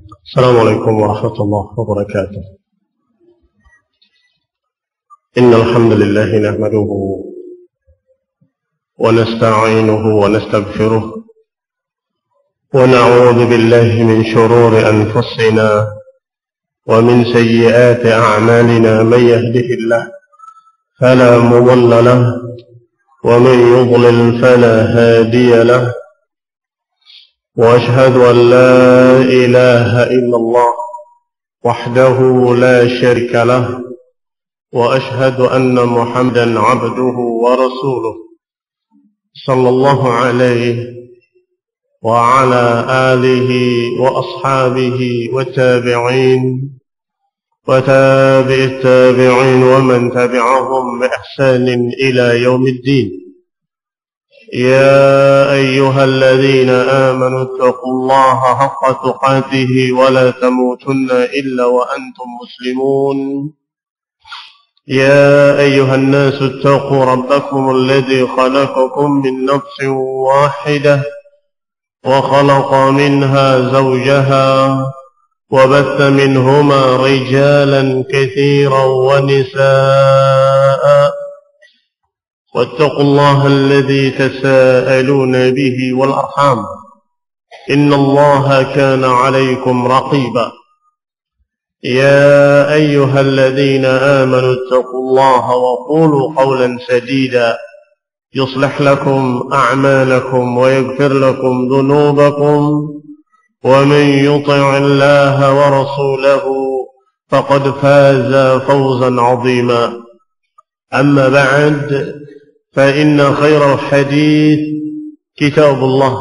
السلام عليكم ورحمة الله وبركاته. إن الحمد لله نحمده ونستعينه ونستغفره ونعوذ بالله من شرور أنفسنا ومن سيئات أعمالنا. من يهده الله فلا مضل له ومن يضلل فلا هادي له، وأشهد أن لا إله إلا الله وحده لا شريك له، وأشهد أن محمدا عبده ورسوله صلى الله عليه وعلى آله وأصحابه والتابعين وتابع التابعين ومن تبعهم بإحسان إلى يوم الدين. يا أيها الذين آمنوا اتقوا الله حق تقاته ولا تموتن إلا وأنتم مسلمون. يا أيها الناس اتقوا ربكم الذي خلقكم من نفس واحدة وخلق منها زوجها وبث منهما رجالا كثيرا ونساء، واتقوا الله الذي تساءلون به والأرحام إن الله كان عليكم رقيبا. يا أيها الذين آمنوا اتقوا الله وقولوا قولا سديدا يصلح لكم أعمالكم ويغفر لكم ذنوبكم، ومن يطع الله ورسوله فقد فاز فوزا عظيما. أما بعد، فإن خير الحديث كتاب الله،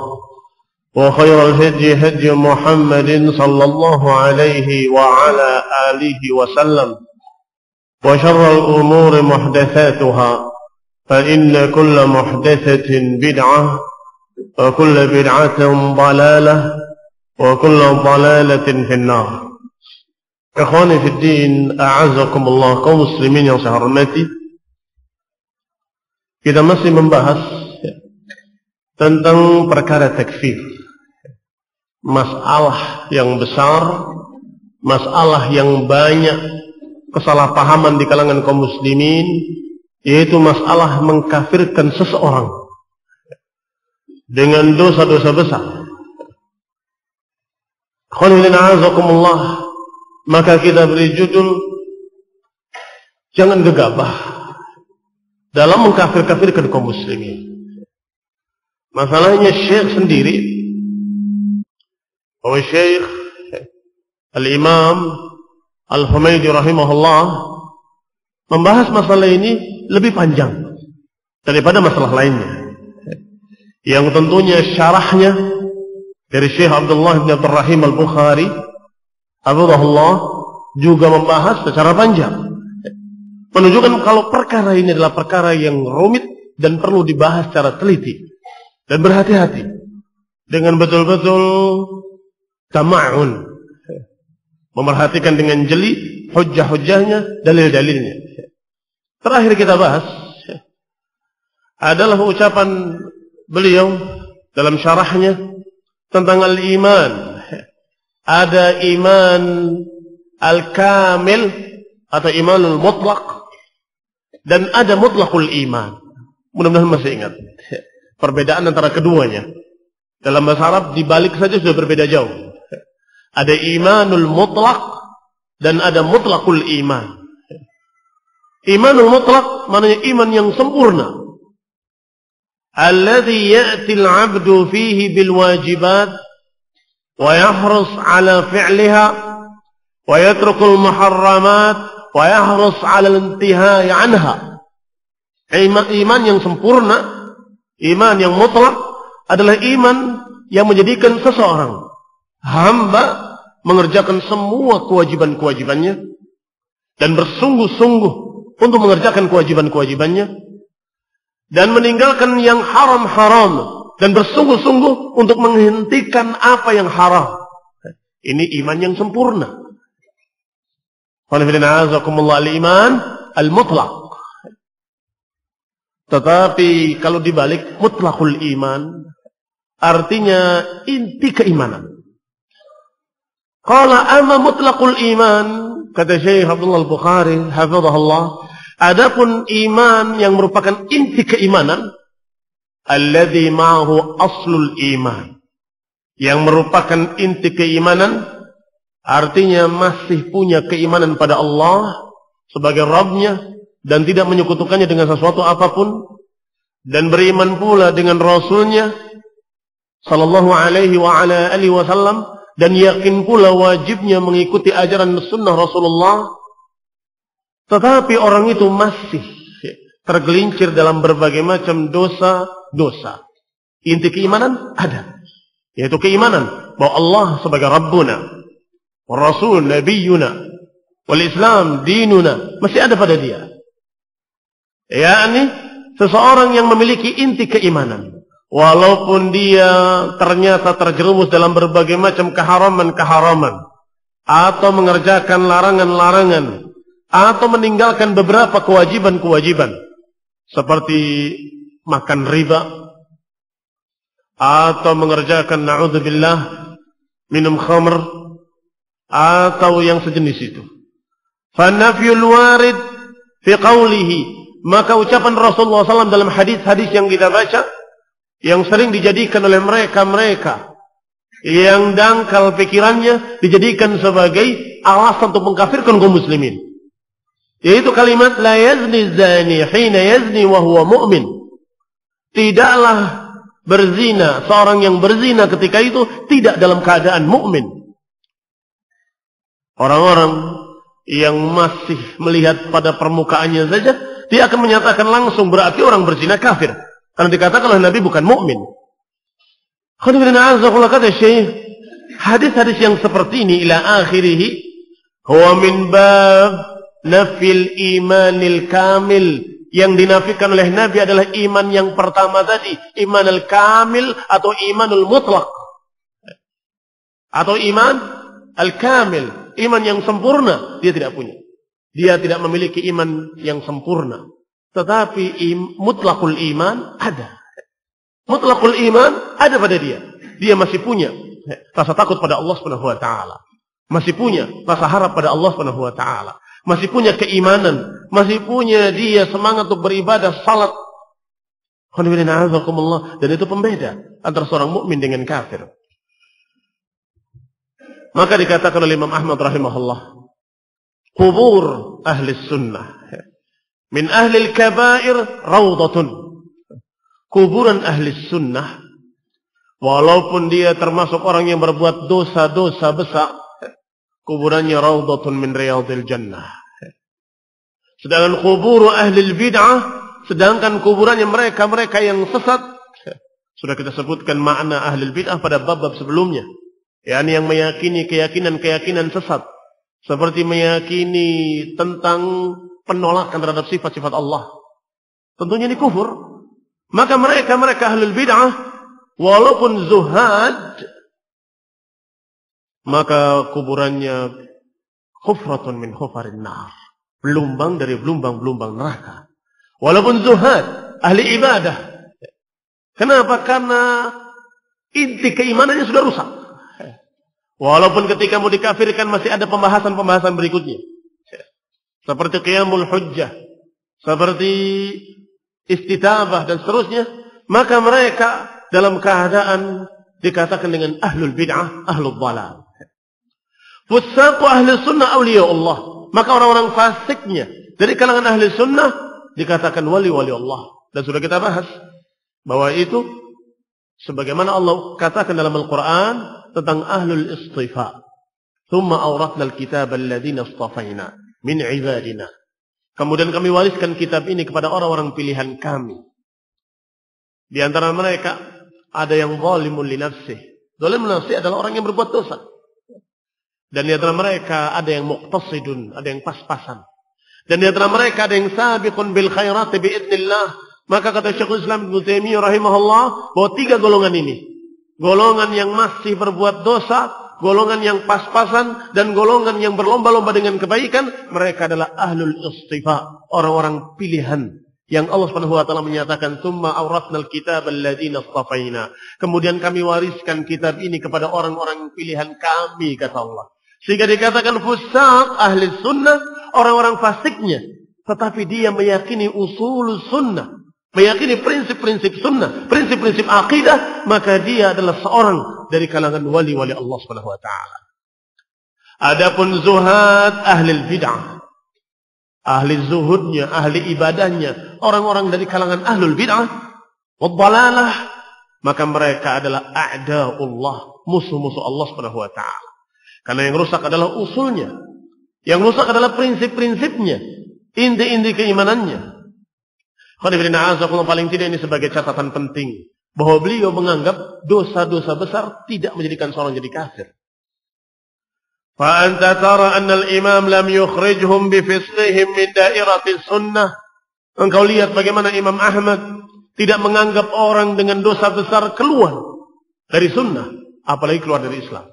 وخير الهدي هدي محمد صلى الله عليه وعلى آله وسلم، وشر الأمور محدثاتها، فإن كل محدثة بدعة وكل بدعة ضلالة وكل ضلالة في النار. Ikhwani fi din, a'azakumullah, kaum muslimin yang saya hormati. Kita masih membahas tentang perkara takfir. Masalah yang besar, masalah yang banyak kesalahpahaman di kalangan kaum muslimin, yaitu masalah mengkafirkan seseorang dengan dosa-dosa besar. Maka kita beri judul, jangan gegabah dalam mengkafir-kafirkan kaum muslimin. Masalahnya Syekh sendiri, bahwa Syekh Al-Imam Al-Humaydi rahimahullah membahas masalah ini lebih panjang daripada masalah lainnya, yang tentunya syarahnya dari Syekh Abdullah bin Abdul Rahim Al-Bukhari hafizahullah juga membahas secara panjang, menunjukkan kalau perkara ini adalah perkara yang rumit dan perlu dibahas secara teliti dan berhati-hati dengan betul-betul tama'un, memerhatikan dengan jeli hujjah-hujjahnya, dalil-dalilnya. Terakhir kita bahas adalah ucapan beliau dalam syarahnya tentang al-iman. Ada iman al-kamil atau imanul mutlaq, dan ada mutlaqul iman. Mudah-mudahan masih ingat perbedaan antara keduanya. Dalam bahasa Arab dibalik saja sudah berbeda jauh. Ada imanul mutlaq dan ada mutlaqul iman. Imanul mutlaq maknanya iman yang sempurna, alladhi ya'ti al-'abdu fihi bil wajibat wa yahrus 'ala fi'liha wa yatrukul muharramat wa yahrus 'ala al-intihai 'anha. Iman yang sempurna, iman yang mutlak adalah iman yang menjadikan seseorang hamba mengerjakan semua kewajiban-kewajibannya dan bersungguh-sungguh untuk mengerjakan kewajiban-kewajibannya, dan meninggalkan yang haram-haram dan bersungguh-sungguh untuk menghentikan apa yang haram. Ini iman yang sempurna. Al-iman al-mutlaq. Tetapi kalau dibalik mutlaqul iman, artinya inti keimanan. Qala amma mutlaqul iman, kata Syekh Abdullah Al-Bukhari hafizahullah, adapun iman yang merupakan inti keimanan, alladzi ma'ahu aslul iman, yang merupakan inti keimanan, artinya masih punya keimanan pada Allah sebagai Rabbnya dan tidak menyekutukannya dengan sesuatu apapun, dan beriman pula dengan Rasulnya sallallahu alaihi wa ala alihi wasallam, dan yakin pula wajibnya mengikuti ajaran sunnah Rasulullah. Tetapi orang itu masih tergelincir dalam berbagai macam dosa-dosa. Inti keimanan ada, yaitu keimanan bahwa Allah sebagai Rabbuna, Rasul Nabiyuna, wal Islam dinuna, masih ada pada dia. Yakni seseorang yang memiliki inti keimanan, walaupun dia ternyata terjerumus dalam berbagai macam keharaman-keharaman, atau mengerjakan larangan-larangan, atau meninggalkan beberapa kewajiban-kewajiban, seperti makan riba, atau mengerjakan na'udzubillah minum khamr, atau yang sejenis itu. Fanafyul warid fi qawlihi, maka ucapan Rasulullah SAW dalam hadis-hadis yang kita baca, yang sering dijadikan oleh mereka-mereka yang dangkal pikirannya, dijadikan sebagai alasan untuk mengkafirkan kaum muslimin, yaitu kalimat la yazni zani hina yazni wa huwa mu'min. Tidaklah berzina seorang yang berzina ketika itu tidak dalam keadaan mukmin. Orang-orang yang masih melihat pada permukaannya saja, dia akan menyatakan langsung berarti orang berzina kafir, karena dikatakan oleh Nabi bukan mukmin. Kata Syekh, hadis-hadis yang seperti ini ila akhirih huwa min bab nafil imanil kamil. Yang dinafikan oleh Nabi adalah iman yang pertama tadi, iman al-kamil atau imanul mutlaq, atau iman al-kamil, iman yang sempurna dia tidak punya. Dia tidak memiliki iman yang sempurna. Tetapi mutlaqul iman ada. Mutlaqul iman ada pada dia. Dia masih punya rasa takut pada Allah Subhanahu wa taala. Masih punya rasa harap pada Allah Subhanahu wa taala. Masih punya keimanan, masih punya dia semangat untuk beribadah, salat. Dan itu pembeda antara seorang mukmin dengan kafir. Maka dikatakan oleh Imam Ahmad rahimahullah, kubur ahli sunnah min ahli al-kabair rawdatun. Kuburan ahli sunnah, walaupun dia termasuk orang yang berbuat dosa-dosa besar, kuburannya rawdatun min riyadil jannah. Sedangkan kubur ahli bid'ah, sedangkan kuburannya mereka-mereka yang sesat, sudah kita sebutkan makna ahli bid'ah pada bab-bab sebelumnya, yakni yang meyakini keyakinan-keyakinan sesat, seperti meyakini tentang penolakan terhadap sifat-sifat Allah. Tentunya ini kufur. Maka mereka ahli bid'ah, walaupun zuhad, maka kuburannya khufratun min khufarin nar, belumbang dari belumbang-belumbang neraka. Walaupun zuhad, ahli ibadah. Kenapa? Karena inti keimanannya sudah rusak. Walaupun ketika mau dikafirkan masih ada pembahasan-pembahasan berikutnya, seperti qiyamul hujjah, seperti istitabah dan seterusnya, maka mereka dalam keadaan dikatakan dengan ahlul bid'ah, ahlul dhalal. Fusaqu ahli sunnah awliya Allah, maka orang-orang fasiknya dari kalangan ahli sunnah dikatakan wali-wali Allah. Dan sudah kita bahas bahwa itu sebagaimana Allah katakan dalam Al-Quran tentang ahlul istifa. Thumma awratna al-kitab alladhina istafaina min ibadina. Kemudian kami wariskan kitab ini kepada orang-orang pilihan kami. Di antara mereka ada yang zalimun li nafsih. Zalimun li nafsih adalah orang yang berbuat dosa. Dan di antara mereka ada yang muqtasidun, ada yang pas-pasan. Dan di antara mereka ada yang sabiqun bil khairat biidznillah. Maka kata Syekhul Islam Ibnu Taimiyah rahimahullah bahwa 3 golongan ini, golongan yang masih berbuat dosa, golongan yang pas-pasan, dan golongan yang berlomba-lomba dengan kebaikan, mereka adalah ahlul istifa, orang-orang pilihan yang Allah Subhanahu wa taala menyatakan tsumma awratnal kitab alladziina istafaina. Kemudian kami wariskan kitab ini kepada orang-orang pilihan kami, kata Allah. Sehingga dikatakan fusaq ahli sunnah, orang-orang fasiknya. Tetapi dia meyakini usul sunnah, meyakini prinsip-prinsip sunnah, prinsip-prinsip akidah, maka dia adalah seorang dari kalangan wali-wali Allah Subhanahu wa taala. Adapun zuhad ahli bid'ah, ahli zuhudnya, ahli ibadahnya, orang-orang dari kalangan ahlul bid'ah wad dhalalah, maka mereka adalah a'da'ullah, musuh-musuh Allah Subhanahu wa taala. Karena yang rusak adalah usulnya, yang rusak adalah prinsip-prinsipnya, inti-inti keimanannya. Paling tidak ini sebagai catatan penting, bahwa beliau menganggap dosa-dosa besar tidak menjadikan seorang jadi kafir. Fa anta tara anna al-imam lam yukhrijhum bi fisqihim min dairati sunnah. Engkau lihat bagaimana Imam Ahmad tidak menganggap orang dengan dosa besar keluar dari sunnah, apalagi keluar dari Islam.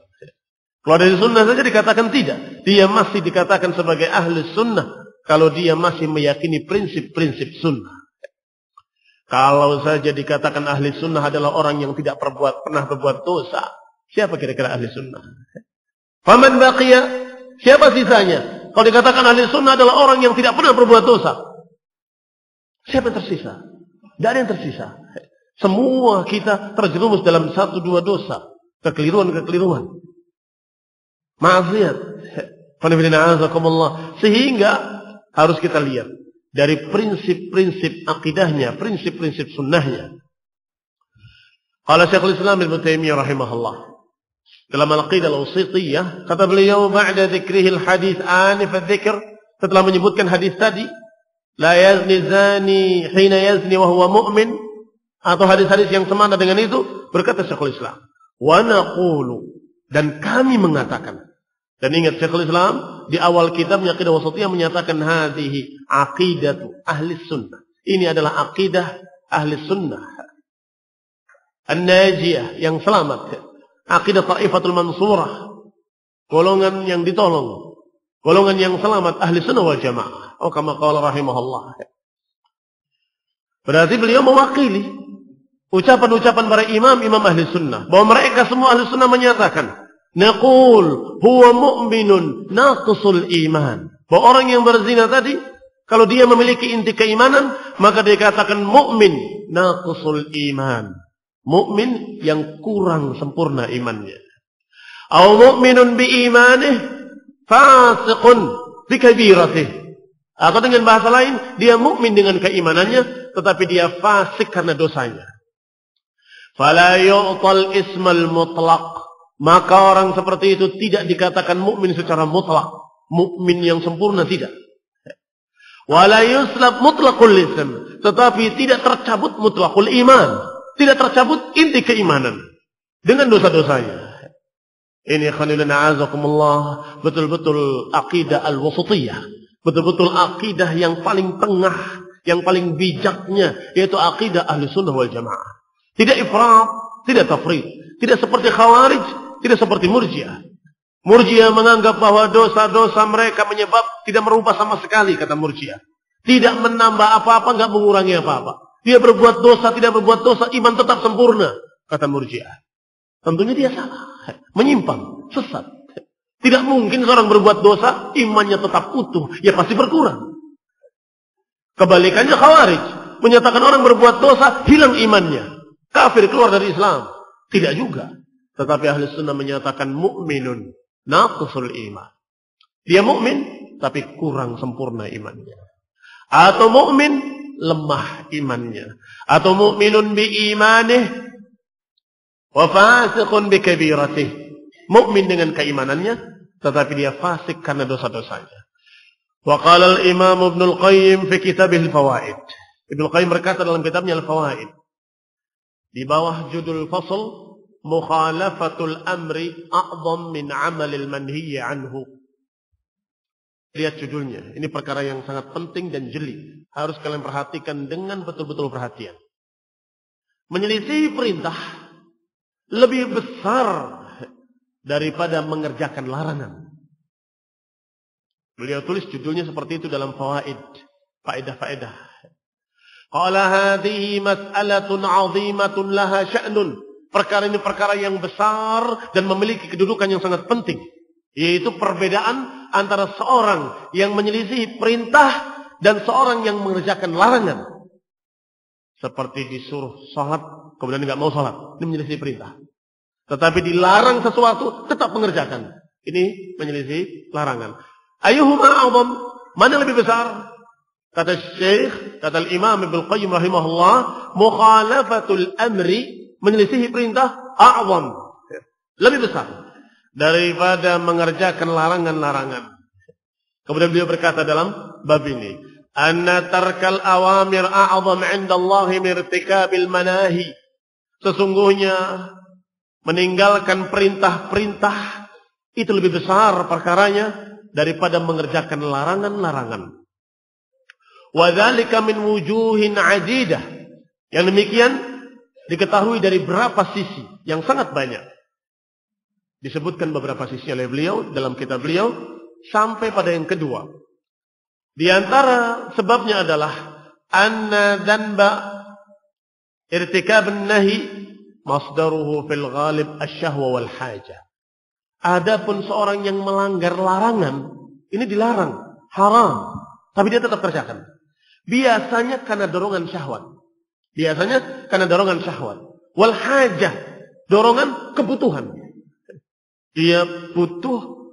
Keluar dari sunnah saja dikatakan tidak. Dia masih dikatakan sebagai ahli sunnah kalau dia masih meyakini prinsip-prinsip sunnah. Kalau saja dikatakan ahli sunnah adalah orang yang tidak pernah berbuat dosa, siapa kira-kira ahli sunnah? Faman baqiya, siapa sisanya? Kalau dikatakan ahli sunnah adalah orang yang tidak pernah berbuat dosa, siapa yang tersisa? Tidak ada yang tersisa. Semua kita terjerumus dalam 1-2 dosa, kekeliruan-kekeliruan, maksiat. Sehingga harus kita lihat dari prinsip-prinsip akidahnya, prinsip-prinsip sunnahnya. Qala Syekhul Islam Ibnu Taimiyah rahimahullah dalam Al-Aqidah Al-Wasithiyah, kata beliau, ba'da dzikrihil hadis anif adzikr, setelah menyebutkan hadis tadi, la yazni zani hina yazni wa huwa mu'min, atau hadis-hadis yang semana dengan itu, berkata Syekhul Islam, wa naqulu, dan kami mengatakan. Dan ingat Syekhul Islam di awal kitabnya Aqidah Wasithiyah menyatakan hadhihi aqidatu ahli sunnah. Ini adalah akidah ahli sunnah. An-najiyah, yang selamat. Aqidah Taifatul Mansurah, golongan yang ditolong, golongan yang selamat, ahli sunnah wal jamaah. Oh, kama qala rahimahullah. Berarti beliau mewakili ucapan-ucapan para imam ahli sunnah, bahwa mereka semua ahli sunnah menyatakan, naqul huwa mu'minun naqisul iman, bahwa orang yang berzina tadi, kalau dia memiliki inti keimanan, maka dikatakan mukmin naqisul iman, mukmin yang kurang sempurna imannya. Au mu'minun bi imanih fasiqun bi kabiratih, atau dengan bahasa lain, dia mukmin dengan keimanannya, tetapi dia fasik karena dosanya. Fala yu'tal ismal mutlaq, maka orang seperti itu tidak dikatakan mukmin secara mutlak, mukmin yang sempurna tidak. Wala yuslab mutlaqul ism, tetapi tidak tercabut mutlaqul iman, tidak tercabut inti keimanan dengan dosa-dosanya. Ini khanilana azakumullah, betul-betul akidah al-wasithiyah, betul-betul akidah yang paling tengah, yang paling bijaknya, yaitu akidah ahli sunnah wal jamaah. Tidak ifrat, tidak tafrid, tidak seperti khawarij, tidak seperti murjiah. Murjiah menganggap bahwa dosa-dosa mereka tidak merubah sama sekali, kata murjiah. Tidak menambah apa-apa, enggak mengurangi apa-apa. Dia berbuat dosa, tidak berbuat dosa, iman tetap sempurna, kata murjiah. Tentunya dia salah, menyimpang, sesat. Tidak mungkin seorang berbuat dosa, imannya tetap utuh, ya pasti berkurang. Kebalikannya khawarij, menyatakan orang berbuat dosa, hilang imannya, kafir, keluar dari Islam. Tidak juga. Tetapi ahli sunnah menyatakan mukminun naqisul iman. Dia mukmin tapi kurang sempurna imannya. Atau mukmin lemah imannya. Atau mukminun bi imanih wa fasiqun bi kabiratih. Mukmin dengan keimanannya tetapi dia fasik karena dosa-dosanya. Wa qala al-Imam Ibnu Al-Qayyim fi kitabih Al-Fawaid. Ibnu Al-Qayyim berkata dalam kitabnya Al-Fawaid, di bawah judul fasl mukhalafatul amri a'zam min amalil manhiy anhu. Lihat judulnya. Ini perkara yang sangat penting dan jeli. Harus kalian perhatikan dengan betul-betul perhatian. Menyelisih perintah lebih besar daripada mengerjakan larangan. Beliau tulis judulnya seperti itu dalam fawaid. Faedah-faedah. Qala hadhihi mas'alatun 'azimatun laha sya'nun. Perkara ini perkara yang besar dan memiliki kedudukan yang sangat penting. Yaitu perbedaan antara seorang yang menyelisihi perintah dan seorang yang mengerjakan larangan. Seperti disuruh sholat, kemudian nggak mau sholat. Ini menyelisihi perintah. Tetapi dilarang sesuatu, tetap mengerjakan. Ini menyelisihi larangan. Ayyuhuma a'zam? Mana yang lebih besar? Kata Syekh, kata Imam Ibnu Qayyim rahimahullah, mukhalafatul amri, menyelisihi perintah, a'zam. Lebih besar daripada mengerjakan larangan-larangan. Kemudian beliau berkata dalam bab ini, anna tarkal awamir a'zam 'inda Allah min irtikabil manahi. Sesungguhnya meninggalkan perintah-perintah itu lebih besar perkaranya daripada mengerjakan larangan-larangan. Wa dzalika min wujuhin 'adidah. Yang demikian diketahui dari berapa sisi yang sangat banyak. Disebutkan beberapa sisi oleh beliau dalam kitab beliau sampai pada yang kedua. Di antara sebabnya adalah anna dzanba irtikab an-nahi masdaruhu fil ghalib asy-syahwa wal hajah. Adapun seorang yang melanggar larangan, ini dilarang, haram, tapi dia tetap kerjakan. Biasanya karena dorongan syahwat. Biasanya karena dorongan syahwat. Wal hajah, dorongan kebutuhan. Dia butuh,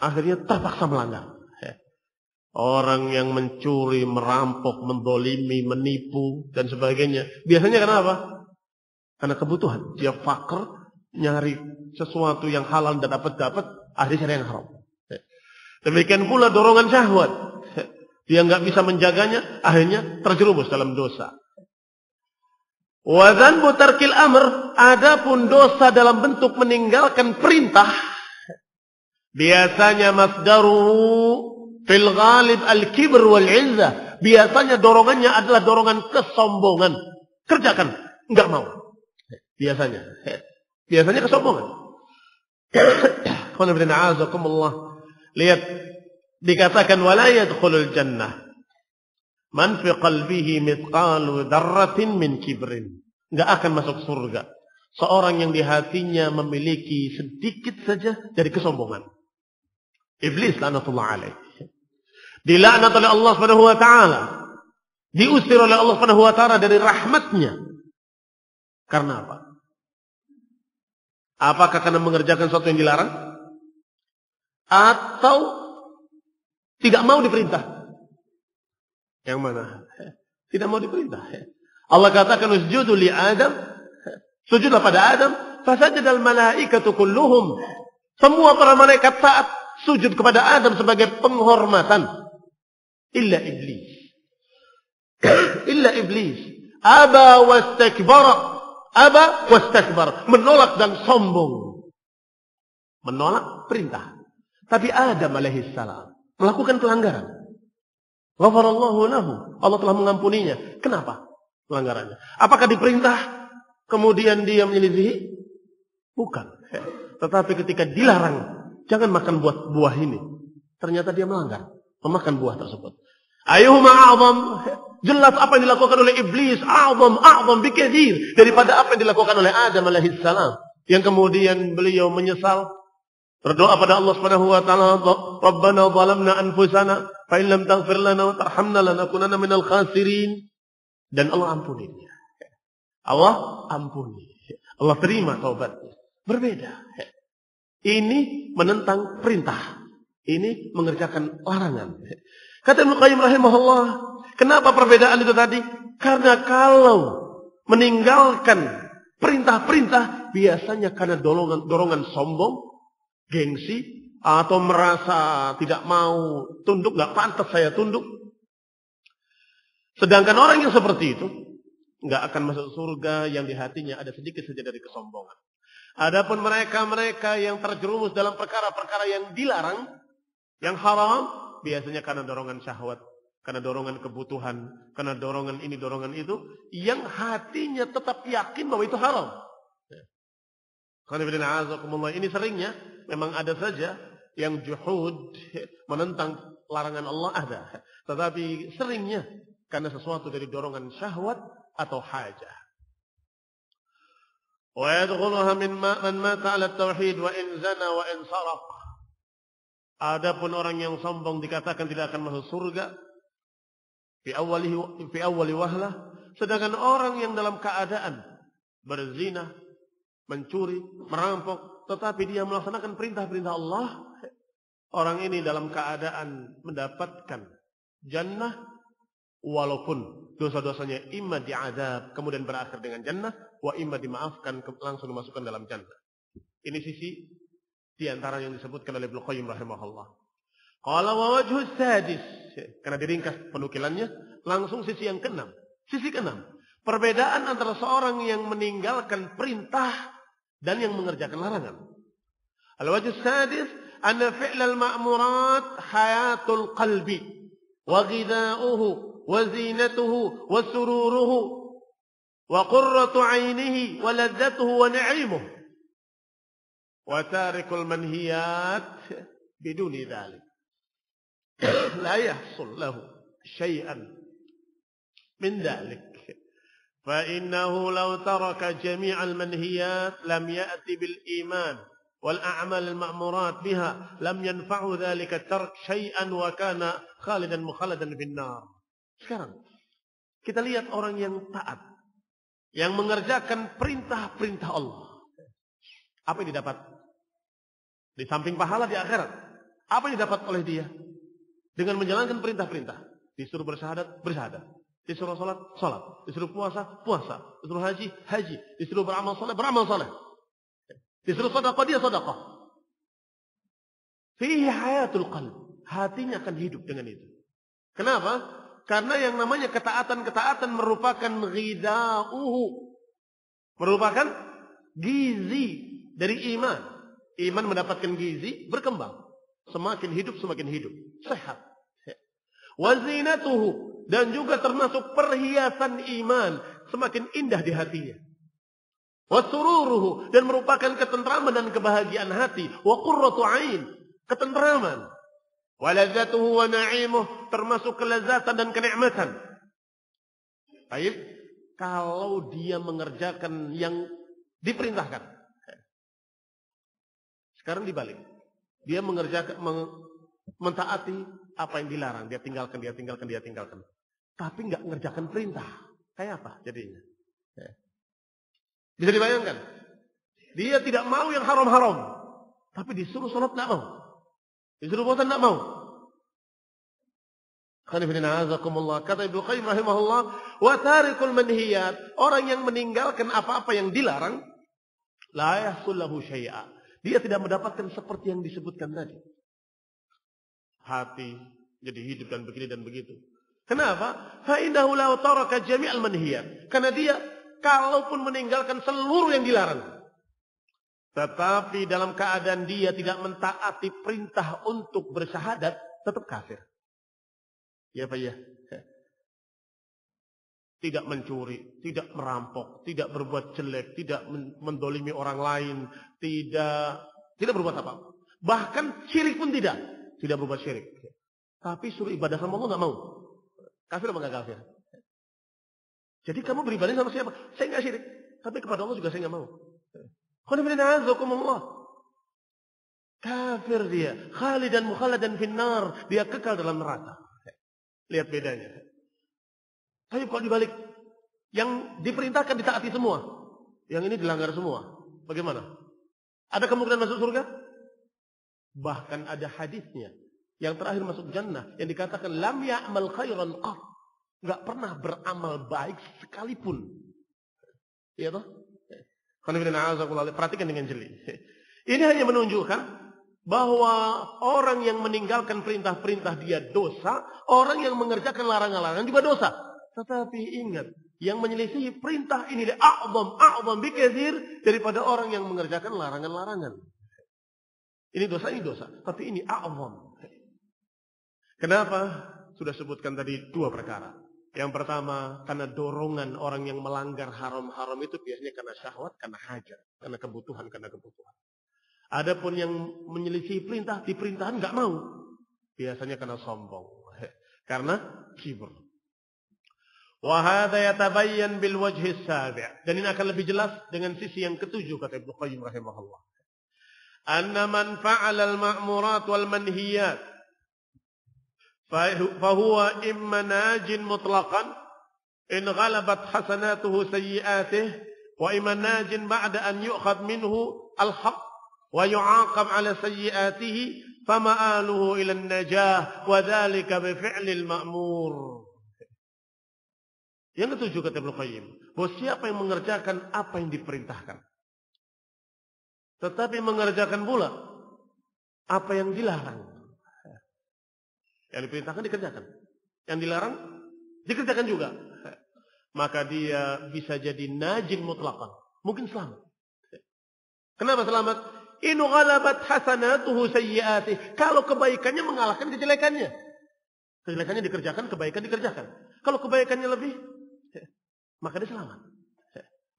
akhirnya terpaksa melanggar. Orang yang mencuri, merampok, mendolimi, menipu, dan sebagainya. Biasanya karena apa? Karena kebutuhan. Dia fakir, nyari sesuatu yang halal dan dapat, akhirnya cari yang haram. Demikian pula dorongan syahwat. Dia nggak bisa menjaganya, akhirnya terjerumus dalam dosa. Wa dzanbu tarkil amr, adapun dosa dalam bentuk meninggalkan perintah, biasanya masdaru fil ghalib al-kibr wal 'izzah. Biasanya dorongannya adalah dorongan kesombongan. Kerjakan, enggak mau. Biasanya kesombongan. Lihat, dikatakan wala yadkhulul jannah man fi qalbihi mithqalu dzarratin min kibrin. Enggak akan masuk surga seorang yang di hatinya memiliki sedikit saja dari kesombongan. Iblis laknatullah alaih. Dilaknat oleh Allah Subhanahu wa taala. Diusir oleh Allah Subhanahu wa taala dari rahmatnya. Karena apa? Apakah karena mengerjakan sesuatu yang dilarang? Atau tidak mau diperintah? Yang mana? Tidak mau diperintah. Allah katakan usjudu li Adam. Sujudlah pada Adam. Fasajadal malaikatu kulluhum. Semua para malaikat taat sujud kepada Adam sebagai penghormatan. Illa iblis. Illa iblis. Aba wastakbar. Menolak dan sombong. Menolak perintah. Tapi Adam alaihissalam melakukan pelanggaran. Ghafarallahu lahu. Allah telah mengampuninya. Kenapa pelanggarannya? Apakah diperintah kemudian dia menyelisihi? Bukan. Tetapi ketika dilarang, jangan makan buah ini. Ternyata dia melanggar, memakan buah tersebut. Ayyuhuma a'zam? Jelas apa yang dilakukan oleh iblis a'zam bikatsir daripada apa yang dilakukan oleh Adam alaihissalam. Yang kemudian beliau menyesal, berdoa pada Allah Subhanahu wa taala, Rabbana zalamna anfusana fa in lam taghfir lana wa tarhamna lanakunanna minal khasirin. Dan Allah ampuni dia. Allah ampuni. Allah terima taubatnya. Berbeda. Ini menentang perintah. Ini mengerjakan larangan. Kata Ibnu Qayyim rahimahullah, kenapa perbedaan itu tadi? Karena kalau meninggalkan perintah-perintah biasanya karena dorongan sombong, gengsi, atau merasa tidak mau tunduk, nggak pantas saya tunduk. Sedangkan orang yang seperti itu nggak akan masuk surga yang di hatinya ada sedikit saja dari kesombongan. Adapun mereka yang terjerumus dalam perkara-perkara yang dilarang, yang haram, biasanya karena dorongan syahwat, karena dorongan kebutuhan, karena dorongan ini, dorongan itu, yang hatinya tetap yakin bahwa itu haram. Ini seringnya memang ada saja yang juhud, menentang larangan Allah ada. Tetapi seringnya karena sesuatu dari dorongan syahwat atau hajah. Wa yadkhuluha man mata 'ala at-tauhid wa in zana wa in saraq. Adapun orang yang sombong dikatakan tidak akan masuk surga fi awwali wahlah, sedangkan orang yang dalam keadaan berzina, mencuri, merampok, tetapi dia melaksanakan perintah-perintah Allah, orang ini dalam keadaan mendapatkan jannah walaupun dosa-dosanya imma diazab kemudian berakhir dengan jannah, wa imma dimaafkan langsung dimasukkan dalam jannah. Ini sisi di antara yang disebutkan oleh Ibnu Qayyim rahimahullah. Qala wa wajhu sadis, karena diringkas penukilannya, langsung sisi yang keenam. Sisi keenam, perbedaan antara seorang yang meninggalkan perintah dan yang mengerjakan larangan. Al-wajh sadis, anna fi'lal ma'murat hayatul qalbi wa ghidha'uhu wa zinatuhu wa sururuhu wa qurratu 'ainihi wa ladzatuhu wa na'imuhu wa tarikul manhiyat biduni dhalik la yahsul lahu syai'an min dhalik fa innahu law taraka jami'al manhiyat lam ya'ti bil iman wal a'mal al ma'murat biha lam yanfa'u dhalika tark syai'an wa kana khalidan mukhaladan fin nar. Sekarang kita lihat orang yang taat, yang mengerjakan perintah-perintah Allah. Apa yang didapat? Di samping pahala di akhirat, apa yang didapat oleh dia? Dengan menjalankan perintah-perintah. Disuruh bersyahadat, bersyahadat. Disuruh salat, salat. Disuruh puasa, puasa. Disuruh haji, haji. Disuruh beramal saleh, beramal saleh. Disuruh sedekah, dia sedekah. Fihi hayatul qalb. Hatinya akan hidup dengan itu. Kenapa? Karena yang namanya ketaatan-ketaatan merupakan ghidha'uhu. Merupakan gizi dari iman. Iman mendapatkan gizi, berkembang. Semakin hidup, semakin hidup. Sehat. Wa zinatuhu. Dan juga termasuk perhiasan iman. Semakin indah di hatinya. Wa sururuhu. Dan merupakan ketentraman dan kebahagiaan hati. Wa qurratu 'ain. Ketentraman. Wa ladzatuhu wa na'imuh. Termasuk kelezatan dan kenikmatan. Baik. Kalau dia mengerjakan yang diperintahkan. Sekarang dibalik. Dia mengerjakan, mentaati apa yang dilarang. Dia tinggalkan, dia tinggalkan, dia tinggalkan. Tapi nggak mengerjakan perintah. Kayak apa jadinya? Bisa dibayangkan? Dia tidak mau yang haram-haram. Tapi disuruh sholat nggak mau. Disuruh puasa nggak mau. Kata Ibnu Qayyim rahimahullah, wa tarikul manhiyat, orang yang meninggalkan apa-apa yang dilarang, la yahsul lahu syai'a. Dia tidak mendapatkan seperti yang disebutkan tadi. Hati jadi hidup dan begini dan begitu. Kenapa? Fa innahu law taraka jami'al manhiyat. Karena dia kalaupun meninggalkan seluruh yang dilarang, tetapi dalam keadaan dia tidak mentaati perintah untuk bersyahadat, tetap kafir. Ya Pak ya. Tidak mencuri, tidak merampok, tidak berbuat jelek, tidak mendolimi orang lain, tidak berbuat apa. Bahkan syirik pun tidak berbuat syirik. Tapi suruh ibadah sama Allah nggak mau. Kafir apa nggak kafir? Jadi kamu beribadah sama siapa? Saya nggak syirik, tapi kepada Allah juga saya nggak mau. Kafir dia, khalidan mukhaladan finnar, dia kekal dalam neraka. Lihat bedanya. Tapi kalau dibalik, yang diperintahkan ditaati semua, yang ini dilanggar semua. Bagaimana? Ada kemungkinan masuk surga? Bahkan ada hadisnya yang terakhir masuk jannah yang dikatakan lam ya'mal khairan qat, enggak pernah beramal baik sekalipun. Iya toh? Perhatikan dengan jeli. Ini hanya menunjukkan bahwa orang yang meninggalkan perintah-perintah dia dosa, orang yang mengerjakan larangan-larangan juga dosa. Tetapi ingat, yang menyelisihi perintah ini a'zam bikatsir daripada orang yang mengerjakan larangan-larangan. Ini dosa, tapi ini a'zam. Kenapa? Sudah sebutkan tadi dua perkara. Yang pertama, karena dorongan orang yang melanggar haram-haram itu biasanya karena syahwat, karena hajat, karena kebutuhan. Adapun yang menyelisihi perintah, diperintahan nggak mau. Biasanya karena sombong. Karena kibur. Wa hadza yatabayyan bil wajhi as-sabi'. Dan ini akan lebih jelas dengan sisi yang ketujuh kata Ibnu Qayyim rahimahullah. Anna man fa'ala al-ma'murat wal manhiyat fa huwa imma najin mutlaqan in ghalabat hasanatuhu sayyi'atihi wa imma najin ba'da an yu'khad minhu al-haqq wa yu'aqab 'ala sayyi'atihi fama'aluhu ila an-najah wa dzalika bi fi'lil ma'mur. Yang ketujuh kata Ibnu Qayyim, bahwa siapa yang mengerjakan apa yang diperintahkan, tetapi mengerjakan pula apa yang dilarang. Yang diperintahkan dikerjakan, yang dilarang dikerjakan juga. Maka dia bisa jadi najin mutlaqan, mungkin selamat. Kenapa selamat? In ghalabat hasanatuhu sayyi'atihi. Kalau kebaikannya mengalahkan kejelekannya. Kejelekannya dikerjakan, kebaikan dikerjakan. Kalau kebaikannya lebih, maka dia selamat.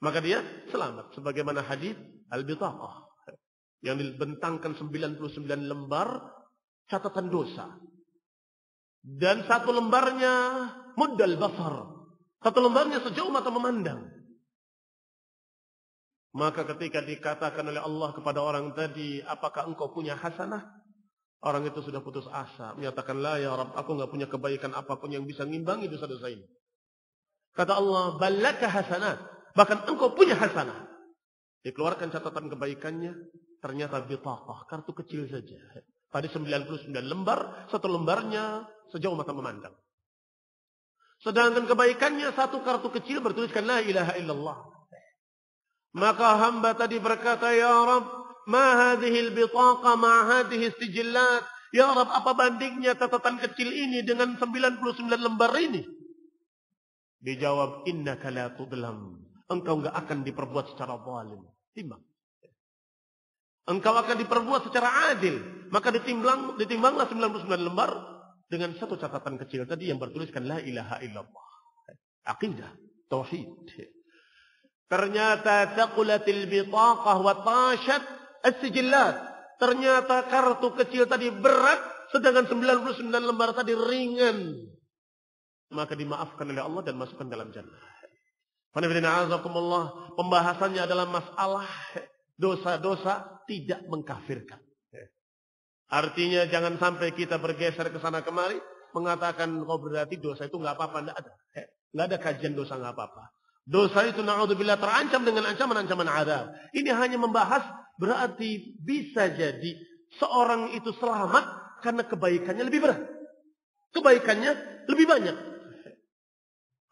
Maka dia selamat. Sebagaimana hadis Al-Bitaqah yang dibentangkan 99 lembar catatan dosa. Dan satu lembarnya muddal basar. Satu lembarnya sejauh mata memandang. Maka ketika dikatakan oleh Allah kepada orang tadi, apakah engkau punya hasanah? Orang itu sudah putus asa. Menyatakan, la ya Rabb, aku enggak punya kebaikan apapun yang bisa ngimbangi dosa-dosa ini. Kata Allah, balaka hasanat. Bahkan engkau punya hasanah. Dikeluarkan catatan kebaikannya. Ternyata bitaqah, kartu kecil saja. Tadi 99 lembar, satu lembarnya sejauh mata memandang. Sedangkan kebaikannya satu kartu kecil bertuliskan la ilaha illallah. Maka hamba tadi berkata, ya Rabb, ma hadhihi al-bitaqa ma hadhihi sijillat. Ya Rabb, apa bandingnya catatan kecil ini dengan 99 lembar ini? Dijawab, innaka la tudlam. Engkau enggak akan diperbuat secara zalim. Timbang. Engkau akan diperbuat secara adil. Maka ditimbanglah 99 lembar dengan satu catatan kecil tadi yang bertuliskan la ilaha illallah. Aqidah, tauhid. Ternyata taqulatil bitaqah wa tashat as-sijillat. Ternyata kartu kecil tadi berat, sedangkan 99 lembar tadi ringan. Maka dimaafkan oleh Allah dan masukkan dalam jannah. Pembahasannya adalah masalah dosa-dosa tidak mengkafirkan. Artinya jangan sampai kita bergeser ke sana kemari mengatakan oh berarti dosa itu nggak apa-apa, nggak ada. Nggak ada kajian dosa nggak apa-apa. Dosa itu na'udzubillah terancam dengan ancaman-ancaman azab. Ini hanya membahas berarti bisa jadi seorang itu selamat karena kebaikannya lebih berat. Kebaikannya lebih banyak.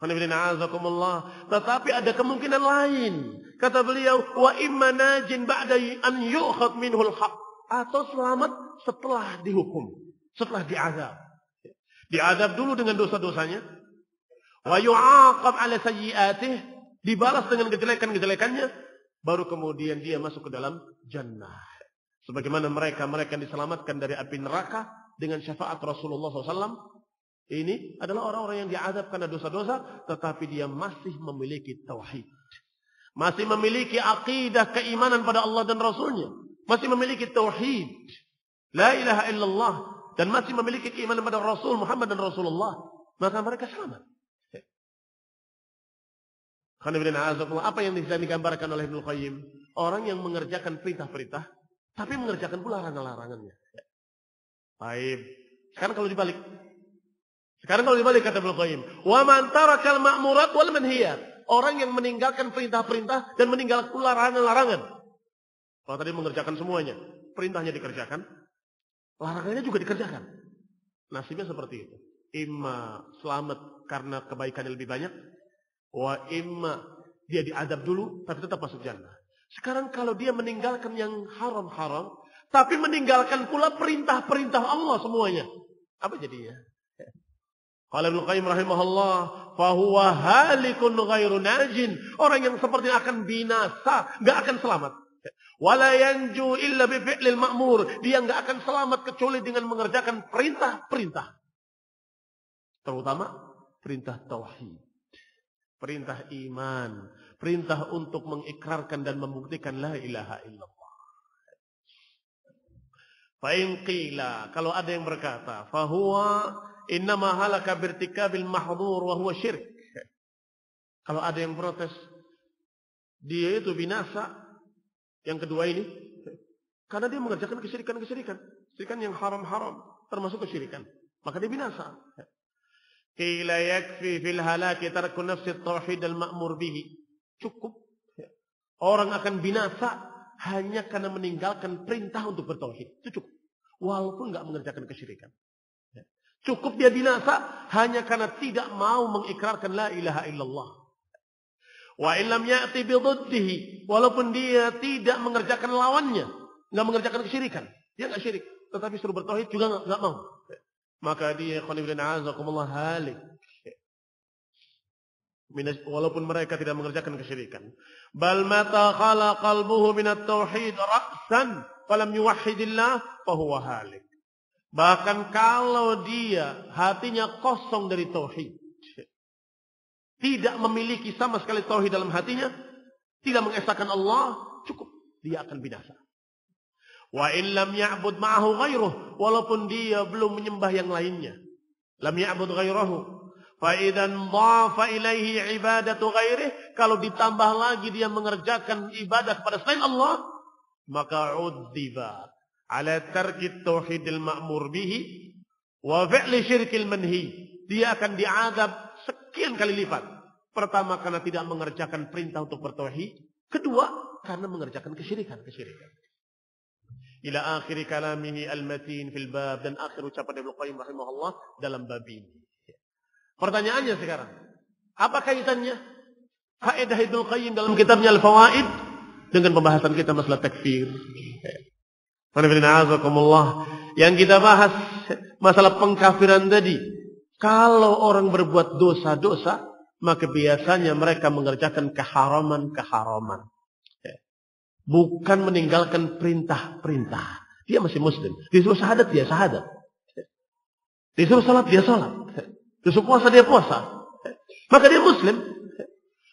Tetapi ada kemungkinan lain. Kata beliau, wa imma najin ba'da an yu'khad minhul haq. Atau selamat setelah dihukum, setelah diazab. Diazab dulu dengan dosa-dosanya. Wa yu'aqab 'ala sayyi'atihi, dibalas dengan kejelekan-kejelekannya, baru kemudian dia masuk ke dalam jannah. Sebagaimana mereka yang diselamatkan dari api neraka dengan syafaat Rasulullah SAW. Ini adalah orang-orang yang diazab karena dosa-dosa, tetapi dia masih memiliki tauhid. Masih memiliki akidah keimanan pada Allah dan Rasulnya. Masih memiliki tauhid. La ilaha illallah. Dan masih memiliki keimanan pada Rasul Muhammad dan Rasulullah. Maka mereka selamat. Apa yang bisa digambarkan oleh Ibnu Qayyim? Orang yang mengerjakan perintah-perintah, tapi mengerjakan pula larangan-larangannya. Baik. Sekarang kalau dibalik kata Ibnu Qayyim, wa man tarakal ma'murat wal manhiyat. Orang yang meninggalkan perintah-perintah dan meninggalkan pula larangan-larangan. Kalau tadi mengerjakan semuanya, perintahnya dikerjakan, larangannya juga dikerjakan. Nasibnya seperti itu. Imma selamat karena kebaikannya lebih banyak, wa imma dia diadab dulu tapi tetap masuk jannah. Sekarang kalau dia meninggalkan yang haram-haram, tapi meninggalkan pula perintah-perintah Allah semuanya, apa jadinya? Qala Ibnu Qayyim rahimahullah, fa huwa halikun ghairu najin. Orang yang seperti akan binasa, enggak akan selamat. Wala yanju illa bi fi'lil ma'mur. Dia enggak akan selamat kecuali dengan mengerjakan perintah-perintah. Terutama perintah tauhid, perintah iman, perintah untuk mengikrarkan dan membuktikan la ilaha illallah. Fa in qila, kalau ada yang berkata, fa huwa innama halaka birtikabil mahdhur wa huwa syirk. Kalau ada yang protes, dia itu binasa. Yang kedua ini, karena dia mengerjakan kesyirikan-kesyirikan. Kesyirikan yang haram-haram, termasuk kesyirikan. Maka dia binasa. Qila yakfi fil halaki tarku nafsi tauhid al-ma'mur bihi. Cukup. Orang akan binasa hanya karena meninggalkan perintah untuk bertauhid. Itu cukup. Walaupun enggak mengerjakan kesyirikan. Cukup dia binasa hanya karena tidak mau mengikrarkan la ilaha illallah. Wa illam ya'ti biduddihi, walaupun dia tidak mengerjakan lawannya, enggak mengerjakan kesyirikan. Dia enggak syirik, tetapi suruh bertauhid juga enggak mau. Maka dia qanibina azakumullah halik. Walaupun mereka tidak mengerjakan kesyirikan. Bal mata khala qalbuhu min at-tauhid ra'san falam yuwahhidillah fahuwa halik. Bahkan kalau dia hatinya kosong dari tauhid, tidak memiliki sama sekali tauhid dalam hatinya, tidak mengesahkan Allah, cukup dia akan binasa. Wa in lam ya'bud ma'ahu ghairuh, walaupun dia belum menyembah yang lainnya. Lam ya'bud ghairahu. Fa idzan dhafa ilaihi ibadatu ghairihi, kalau ditambah lagi dia mengerjakan ibadah kepada selain Allah, maka udziba ala tarki tauhidil ma'mur bihi wa fi'li syirkil manhi. Dia akan diazab sekian kali lipat. Pertama karena tidak mengerjakan perintah untuk bertauhid, kedua karena mengerjakan kesyirikan-kesyirikan. Ila akhir kalamihi al-matin fil bab, dan akhir ucapan Ibnu Qayyim rahimahullah dalam bab ini. Pertanyaannya sekarang, apa kaitannya faedah Ibnu Qayyim dalam kitabnya Al-Fawaid dengan pembahasan kita masalah takfir? Yang kita bahas masalah pengkafiran tadi. Kalau orang berbuat dosa-dosa, maka biasanya mereka mengerjakan keharaman-keharaman. Bukan meninggalkan perintah-perintah. Dia masih muslim. Disuruh syahadat, dia syahadat. Disuruh salat, dia salat. Disuruh puasa, dia puasa. Maka dia muslim.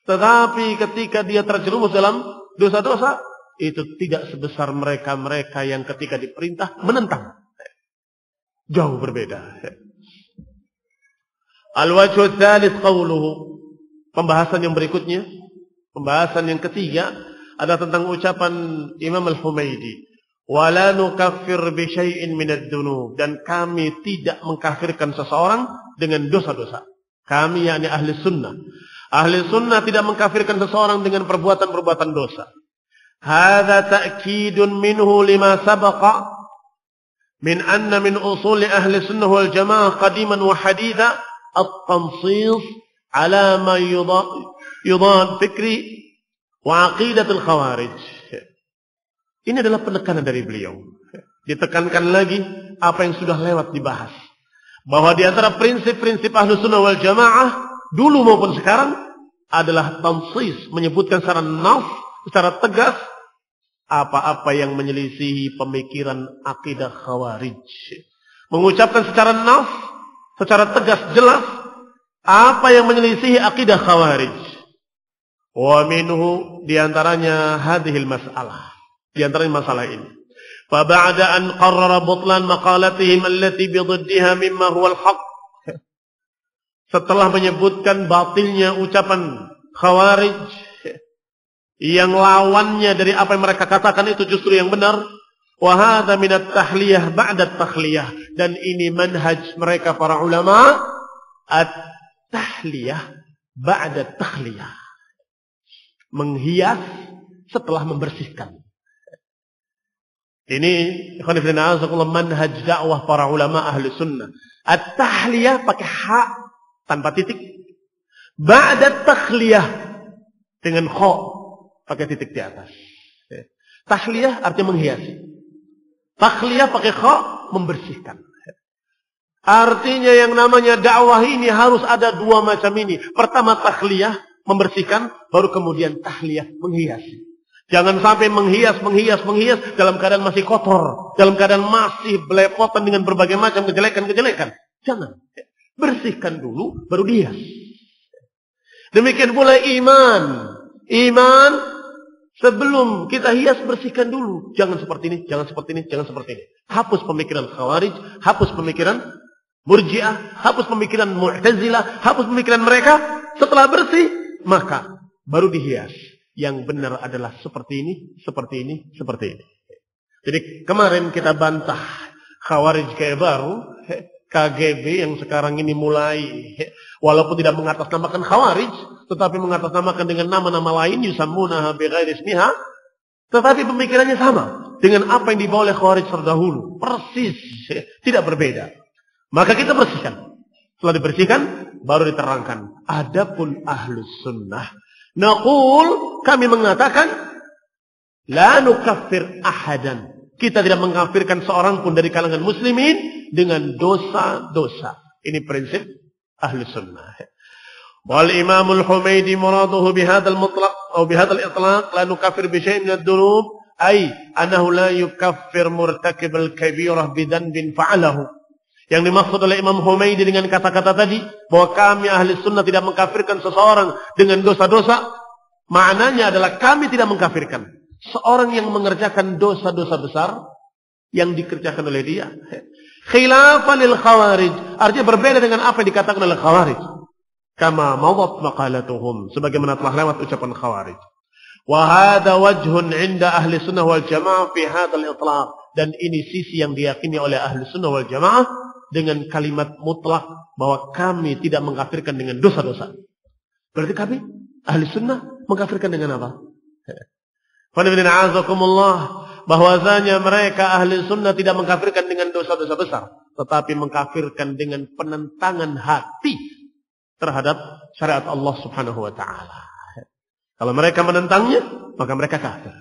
Tetapi ketika dia terjerumus dalam dosa-dosa, itu tidak sebesar mereka-mereka yang ketika diperintah menentang. Jauh berbeda. Al-wajhu tsalits qawluhu. Pembahasan yang berikutnya, pembahasan yang ketiga adalah tentang ucapan Imam Al-Humaidi. Wala nukaffir bi syai'in minad dzunub, dan kami tidak mengkafirkan seseorang dengan dosa-dosa. Kami yakni ahli sunnah. Ahli sunnah tidak mengkafirkan seseorang dengan perbuatan-perbuatan dosa. Hadza ta'kidun minhu lima sabaqa min anna min usuli ahli sunnah wal jamaah qadiman wa haditha at-tansis ala ma yudad fikri wa aqidatul khawarij. Ini adalah penekanan dari beliau. Ditekankan lagi apa yang sudah lewat dibahas. Bahwa di antara prinsip-prinsip Ahlus Sunnah wal Jamaah dulu maupun sekarang adalah tansis, menyebutkan secara nas, secara tegas apa-apa yang menyelisihi pemikiran akidah khawarij. Mengucapkan secara nas, secara tegas jelas apa yang menyelisihi akidah khawarij. Wa minhu, diantaranya hadhil mas'alah. Diantaranya masalah ini. Fa ba'da an qarrara butlan maqalatihim allati bididdiha mimma huwa al-haq. Setelah menyebutkan batilnya ucapan khawarij yang lawannya dari apa yang mereka katakan itu justru yang benar. Wa hadza min at-tahliyah ba'da at-takhliyah, dan ini manhaj mereka para ulama, at-tahliyah ba'da at-takhliyah. Menghias setelah membersihkan. Ini manhaj dakwah para ulama ahli sunnah. At-tahliyah pakai ha tanpa titik. Ba'da takhliyah dengan kha pakai titik di atas. Tahliyah artinya menghiasi. Takhliyah pakai kha membersihkan. Artinya yang namanya dakwah ini harus ada dua macam ini. Pertama takhliyah, membersihkan, baru kemudian tahliyah, menghiasi. Jangan sampai menghias dalam keadaan masih kotor, dalam keadaan masih belepotan dengan berbagai macam kejelekan-kejelekan. Jangan. Bersihkan dulu, baru hias. Demikian pula iman. Iman, sebelum kita hias, bersihkan dulu. Jangan seperti ini, jangan seperti ini, jangan seperti ini. Hapus pemikiran khawarij, hapus pemikiran murji'ah, hapus pemikiran mu'tazilah, hapus pemikiran mereka. Setelah bersih, maka baru dihias. Yang benar adalah seperti ini, seperti ini, seperti ini. Jadi kemarin kita bantah Khawarij kayak baru, KGB yang sekarang ini mulai, walaupun tidak mengatasnamakan Khawarij, tetapi mengatasnamakan dengan nama-nama lain, yusammunaha bighairi ismiha, tetapi pemikirannya sama dengan apa yang dibawa oleh Khawarij terdahulu. Persis, tidak berbeda. Maka kita bersihkan. Setelah dibersihkan, baru diterangkan. Adapun Ahlus Sunnah, naqul, kami mengatakan, la nukaffir ahadan. Kita tidak mengkafirkan seorang pun dari kalangan muslimin dengan dosa-dosa. Ini prinsip Ahli Sunnah. Wal Imamul Humaydi muraduhu bihadzal mutlaq atau bihadzal itlaq la nukaffir bi syai'in min ad-dunub ay annahu la yukaffir murtakib al-kabirah bi dhanbin fa'alahu. Yang dimaksud oleh Imam Humaydi dengan kata-kata tadi bahwa kami Ahli Sunnah tidak mengkafirkan seseorang dengan dosa-dosa, maknanya adalah kami tidak mengkafirkan seorang yang mengerjakan dosa-dosa besar yang dikerjakan oleh dia. Khilafan lil Khawarij, artinya berbeda dengan apa yang dikatakan oleh Khawarij. Kama madat maqalatuhum, sebagaimana telah lewat ucapan Khawarij. Wa hadha wajhun 'inda ahli sunnah wal jamaah fi hadzal itlaq, dan ini sisi yang diyakini oleh ahli sunnah wal jamaah dengan kalimat mutlak bahwa kami tidak mengkafirkan dengan dosa-dosa. Berarti kami ahli sunnah mengkafirkan dengan apa? Bahwasanya mereka ahli sunnah tidak mengkafirkan dengan dosa-dosa besar, tetapi mengkafirkan dengan penentangan hati terhadap syariat Allah Subhanahu wa taala. Kalau mereka menentangnya, maka mereka kafir.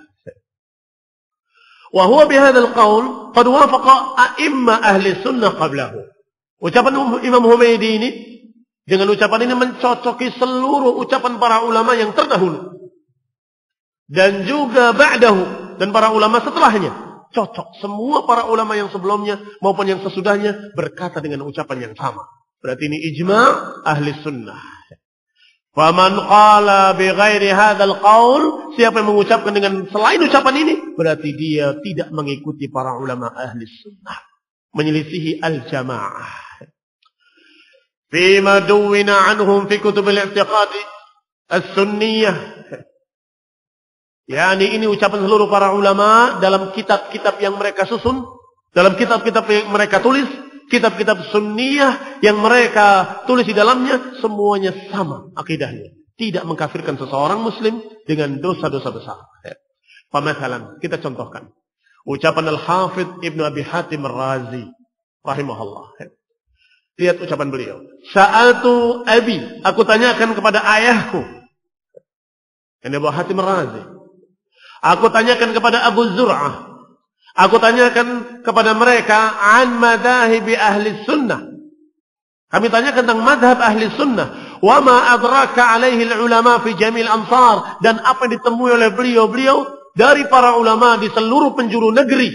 Wa huwa bihadzal qaul qad wafaqa a'imma ahli sunnah qablahu. Ucapan Imam Humaydi ini dengan ucapan ini mencocoki seluruh ucapan para ulama yang terdahulu. Dan juga ba'dahu, dan para ulama setelahnya. Cocok. Semua para ulama yang sebelumnya maupun yang sesudahnya berkata dengan ucapan yang sama. Berarti ini ijma' ahli sunnah. Faman qala bighairi hadzal qaul, siapa yang mengucapkan dengan selain ucapan ini, berarti dia tidak mengikuti para ulama ahli sunnah. Menyelisihi al-jamaah. Fima duwina anhum fi kutubil i'tiqad as-sunniyah. Yani ini ucapan seluruh para ulama dalam kitab-kitab yang mereka susun, dalam kitab-kitab yang mereka tulis, kitab-kitab sunniyah yang mereka tulis di dalamnya, semuanya sama akidahnya. Tidak mengkafirkan seseorang muslim dengan dosa-dosa besar. Pemasalan, kita contohkan. Ucapan Al-Hafidh Ibnu Abi Hatim Ar-Razi rahimahullah. Lihat ucapan beliau. Sa'altu abi, aku tanyakan kepada ayahku. Ini Abu Hatim Ar-Razi. Aku tanyakan kepada Abu Zur'ah. Aku tanyakan kepada mereka an madhahibi ahli sunnah. Kami tanyakan tentang madhab ahli sunnah. Wa ma adraka alaihi ulama fi jamil ansar. Dan apa yang ditemui oleh beliau-beliau dari para ulama di seluruh penjuru negeri.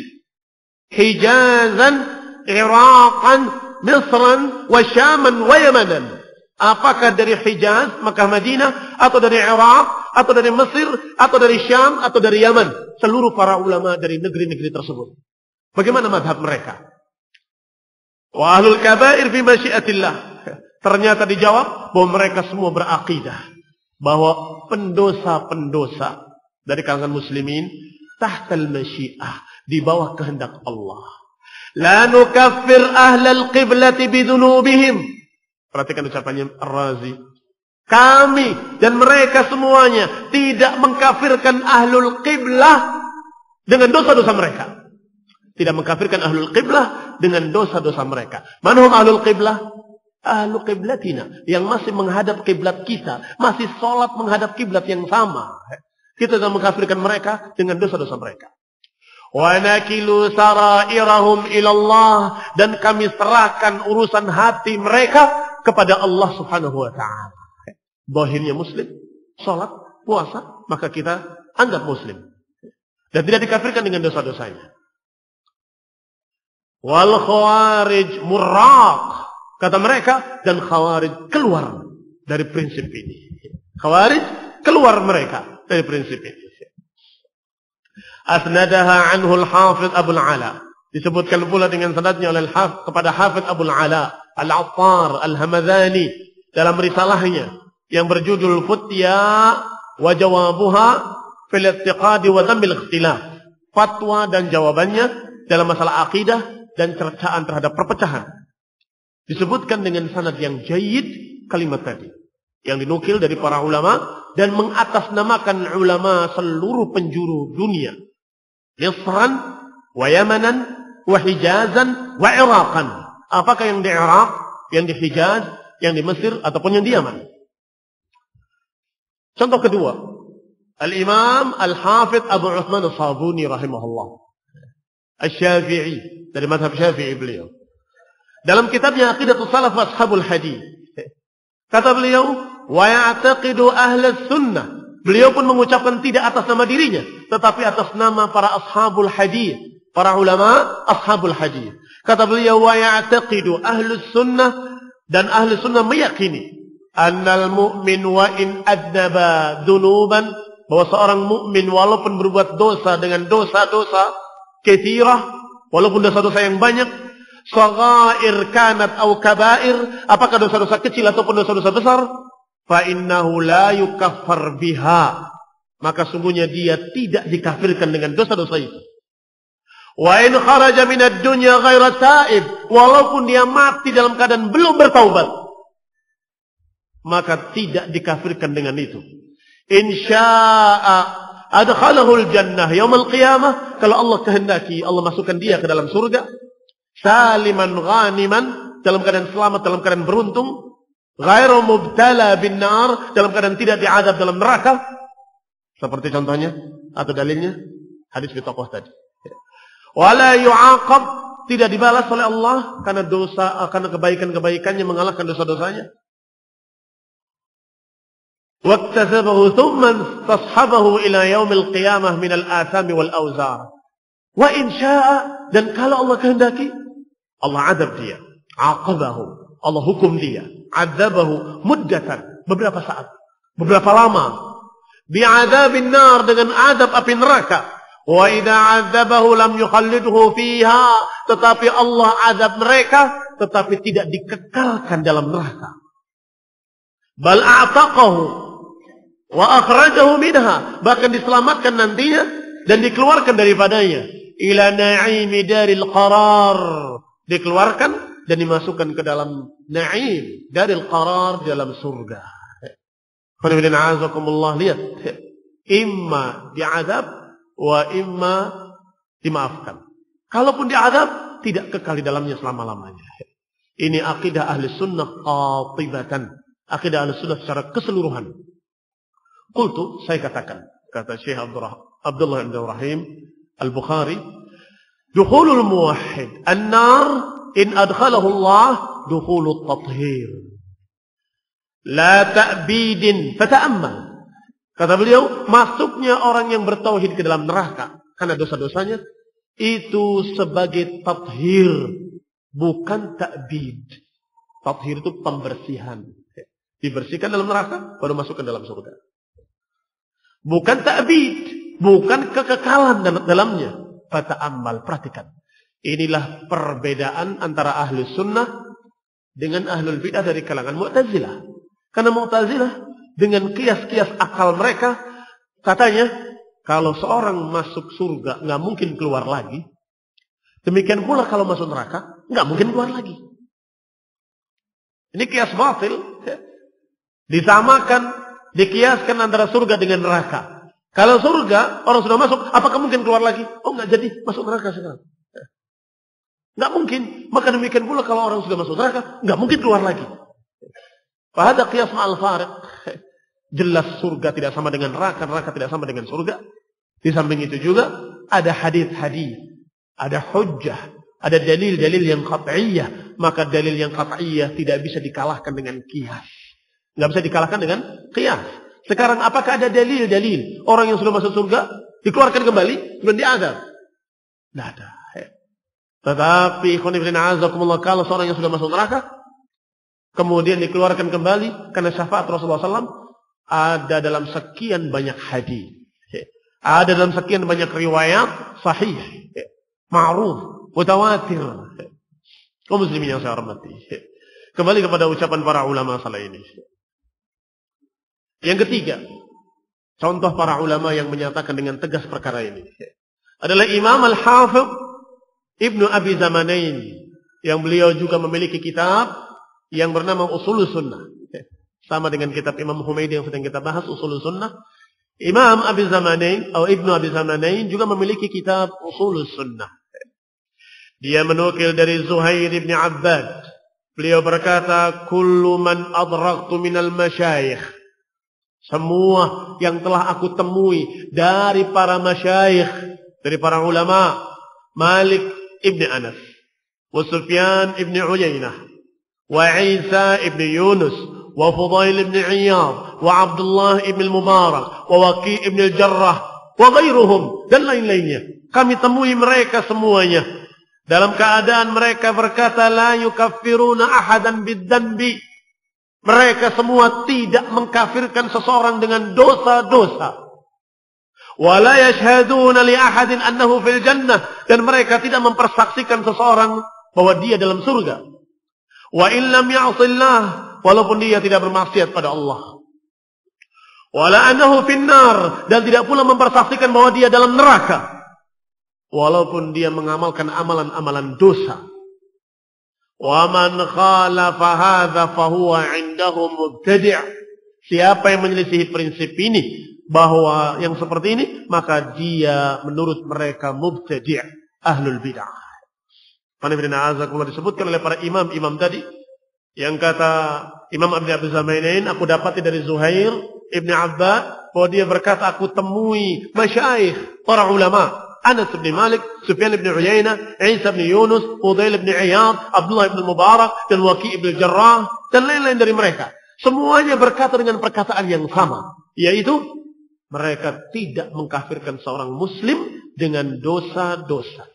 Hijazan, Iraqan, Misran, wa Syaman, wa Yamanan. Apakah dari Hijaz, Makkah, Madinah, atau dari Iraq, atau dari Mesir, atau dari Syam, atau dari Yaman. Seluruh para ulama dari negeri-negeri tersebut. Bagaimana madhab mereka? Wa ahlul kabair fi masyiatillah. Ternyata dijawab bahwa mereka semua berakidah bahwa pendosa-pendosa dari kalangan muslimin tahtal masyiah, di bawah kehendak Allah. La nukaffir ahlal qiblati bidunubihim. Perhatikan ucapannya Ar-Razi. Kami dan mereka semuanya tidak mengkafirkan ahlul qiblah dengan dosa-dosa mereka. Tidak mengkafirkan ahlul qiblah dengan dosa-dosa mereka. Manhum ahlul qiblah? Ahlul qiblatina, yang masih menghadap kiblat kita, masih sholat menghadap kiblat yang sama. Kita tidak mengkafirkan mereka dengan dosa-dosa mereka. Wa nakilu sarairahum ilallah, dan kami serahkan urusan hati mereka kepada Allah Subhanahu wa taala. Zahirnya muslim, salat, puasa, maka kita anggap muslim dan tidak dikafirkan dengan dosa-dosanya. Wal khawarij murraq, kata mereka, dan khawarij keluar dari prinsip ini. Khawarij keluar mereka dari prinsip ini. Asnadaha anhu al-Hafidh Abu al-Ala. Disebutkan pula dengan sanadnya oleh kepada Hafidh Abu al-Ala Al-Attar Al-Hamadani dalam risalahnya yang berjudul Futya wa Jawabuha fil I'tiqadi wa Dhammil Ikhtilaf. Fatwa dan jawabannya dalam masalah akidah dan cercaan terhadap perpecahan. Disebutkan dengan sanad yang jayyid kalimat tadi, yang dinukil dari para ulama dan mengatasnamakan ulama seluruh penjuru dunia. Misran wa Yamanan wa Hijazan wa Iraqan. Apakah yang di Irak, yang di Hijaz, yang di Mesir ataupun yang di Yaman? Contoh kedua, Al-Imam Al-Hafidh Abu Uthman As-Sabuni rahimahullah, Asy-Syafi'i, dari mazhab Syafi'i beliau. Dalam kitabnya Aqidatus Salaf wa Ashabul Hadits, kata beliau, wa ya'taqidu ahlus sunnah. Beliau pun mengucapkan tidak atas nama dirinya, tetapi atas nama para ashabul hadits, para ulama ashabul hadits. Kata beliau, wa ya'taqidu ahlus sunnah, dan ahli sunnah meyakini annal mu'min wa in adzaba dunuban, bahwa seorang mukmin walaupun berbuat dosa dengan dosa-dosa katsirah, walaupun dosa-dosa yang banyak, saghair kanat au kabair, apakah dosa-dosa kecil ataupun dosa-dosa besar, fa innahu la yukaffar biha, maka sungguhnya dia tidak dikafirkan dengan dosa-dosa itu. Wa in kharaja minad dunya ghaira taib, walaupun dia mati dalam keadaan belum bertaubat, maka tidak dikafirkan dengan itu. Insya'a adkhalahul jannah yaumil qiyamah, kalau Allah kehendaki Allah masukkan dia ke dalam surga, saliman ghaniman, dalam keadaan selamat, dalam keadaan beruntung, ghairu mubtala bin nar, dalam keadaan tidak diazab dalam neraka. Seperti contohnya atau dalilnya hadis Bitokoh tadi. Wala yu'aqab, tidak dibalas oleh Allah karena dosa, karena kebaikan-kebaikannya mengalahkan dosa-dosanya. Waqtasabahu thumma tashabahu ila yaumil qiyamah minal athami wal awzar. Wa in syaa, dan kalau Allah kehendaki, Allah azab dia, aqabahu, Allah hukum dia, azabahu muddatan, beberapa saat, beberapa lama, bi'adzabin nar, dengan azab api neraka. Wa idza azabahu lam yukhallidhu fiha, tetapi Allah azab mereka tetapi tidak dikekalkan dalam neraka. Bal a'taqahu wa akhrajahu minha, bahkan diselamatkan nantinya dan dikeluarkan daripadanya. Ila na'imi daril qarar, dikeluarkan dan dimasukkan ke dalam na'im daril qarar, dalam surga. Qul lihat, imma diazab wa imma dimaafkan. Kalaupun diazab, tidak kekal di dalamnya selama-lamanya. Ini akidah ahli sunnah qatibatan, akidah ahli sunnah secara keseluruhan. Qultu, saya katakan, kata Syekh Abdullah bin Rahim Al-Bukhari, dukhulul muwahhid an-nar in adkhalahu Allah dukhulut tathhir la ta'bidin fata'ammal. Kata beliau, masuknya orang yang bertauhid ke dalam neraka karena dosa-dosanya itu sebagai tathhir, bukan ta'bid. Tathhir itu pembersihan, dibersihkan dalam neraka baru masuk ke dalam surga. Bukan ta'bid, bukan kekekalan dalamnya. Fata'ammal, perhatikan. Inilah perbedaan antara ahli sunnah dengan ahlul bid'ah dari kalangan Mu'tazilah. Karena Mu'tazilah dengan kias-kias akal mereka, katanya kalau seorang masuk surga nggak mungkin keluar lagi. Demikian pula kalau masuk neraka nggak mungkin keluar lagi. Ini kias batil, disamakan, dikiaskan antara surga dengan neraka. Kalau surga orang sudah masuk, apakah mungkin keluar lagi? Oh, nggak jadi masuk neraka sekarang. Nggak mungkin. Maka demikian pula kalau orang sudah masuk neraka, nggak mungkin keluar lagi. Fahada qiyas ma'al fariq. Jelas surga tidak sama dengan neraka, neraka tidak sama dengan surga. Di samping itu juga ada hadis-hadis, ada hujjah, ada dalil-dalil yang qat'iyah. Maka dalil yang qat'iyah tidak bisa dikalahkan dengan qiyas. Nggak bisa dikalahkan dengan qiyas. Sekarang apakah ada dalil-dalil orang yang sudah masuk surga dikeluarkan kembali kemudian diazab? Tidak ada. Tetapi kalau seorang yang sudah masuk neraka kemudian dikeluarkan kembali karena syafaat Rasulullah SAW, ada dalam sekian banyak hadis, ada dalam sekian banyak riwayat sahih, ma'ruf, mutawatir. Kaum muslimin yang saya hormati, kembali kepada ucapan para ulama salah ini. Yang ketiga, contoh para ulama yang menyatakan dengan tegas perkara ini adalah Imam Al-Hafidh Ibnu Abi Zamanain, yang beliau juga memiliki kitab yang bernama Ushulus Sunnah. Sama dengan kitab Imam Humaydi yang sedang kita bahas, Ushulus Sunnah. Imam Abi Zamanain atau Ibnu Abi Zamanain juga memiliki kitab Ushulus Sunnah. Dia menukil dari Zuhair bin Abbad. Beliau berkata, "Kullu man adraktu minal masyayikh." Semua yang telah aku temui dari para masyayikh, dari para ulama, Malik ibn Anas, wa Sufyan ibn Uyainah, wa Isa ibn Yunus, wa Fudail ibn Iyad, wa Abdullah ibn Mubarak, wa Waqi ibn Jarrah, wa ghairuhum, dan lain-lainnya. Kami temui mereka semuanya dalam keadaan mereka berkata, la yukaffiruna ahadan bid-dhanbi. Mereka semua tidak mengkafirkan seseorang dengan dosa-dosa. Wa la yashhaduna li ahadin annahu fil jannah, dan mereka tidak mempersaksikan seseorang bahwa dia dalam surga. Wa in lam ya'sillah, walaupun dia tidak bermaksiat pada Allah. Wala annahu finnar, dan tidak pula mempersaksikan bahwa dia dalam neraka, walaupun dia mengamalkan amalan-amalan dosa. Wa man khalafa hadza fahuwa 'indahu mubtadi'. Siapa yang menyelisihi prinsip ini, bahwa yang seperti ini, maka dia menurut mereka mubtadi', ahlul bid'ah. Disebutkan oleh para imam tadi, yang kata Imam Abi Zamanain, aku dapati dari Zuhair Ibn Abbad bahwa dia berkata, aku temui masyayikh, para ulama, Anas bin Malik, Sufyan bin Uyainah, Isa bin Yunus, Fudail bin Iyad, Abdullah bin Mubarak, dan Waqi bin Jarrah, dan lain-lain dari mereka. Semuanya berkata dengan perkataan yang sama, yaitu mereka tidak mengkafirkan seorang muslim dengan dosa-dosa.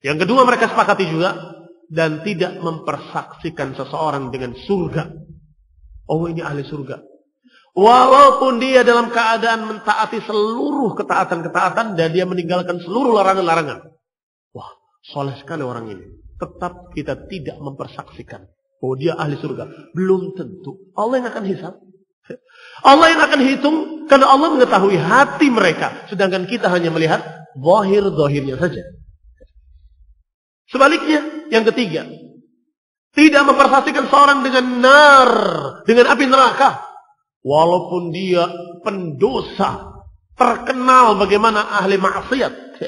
Yang kedua, mereka sepakati juga, dan tidak mempersaksikan seseorang dengan surga. Oh, ini ahli surga. Walaupun dia dalam keadaan mentaati seluruh ketaatan-ketaatan, dan dia meninggalkan seluruh larangan-larangan. Wah, soleh sekali orang ini. Tetap kita tidak mempersaksikan bahwa dia ahli surga. Belum tentu. Allah yang akan hisab. Allah yang akan hitung, karena Allah mengetahui hati mereka. Sedangkan kita hanya melihat zahir-zahirnya saja. Sebaliknya, yang ketiga, tidak mempersaksikan seorang dengan nar, dengan api neraka, walaupun dia pendosa, terkenal bagaimana ahli maksiat.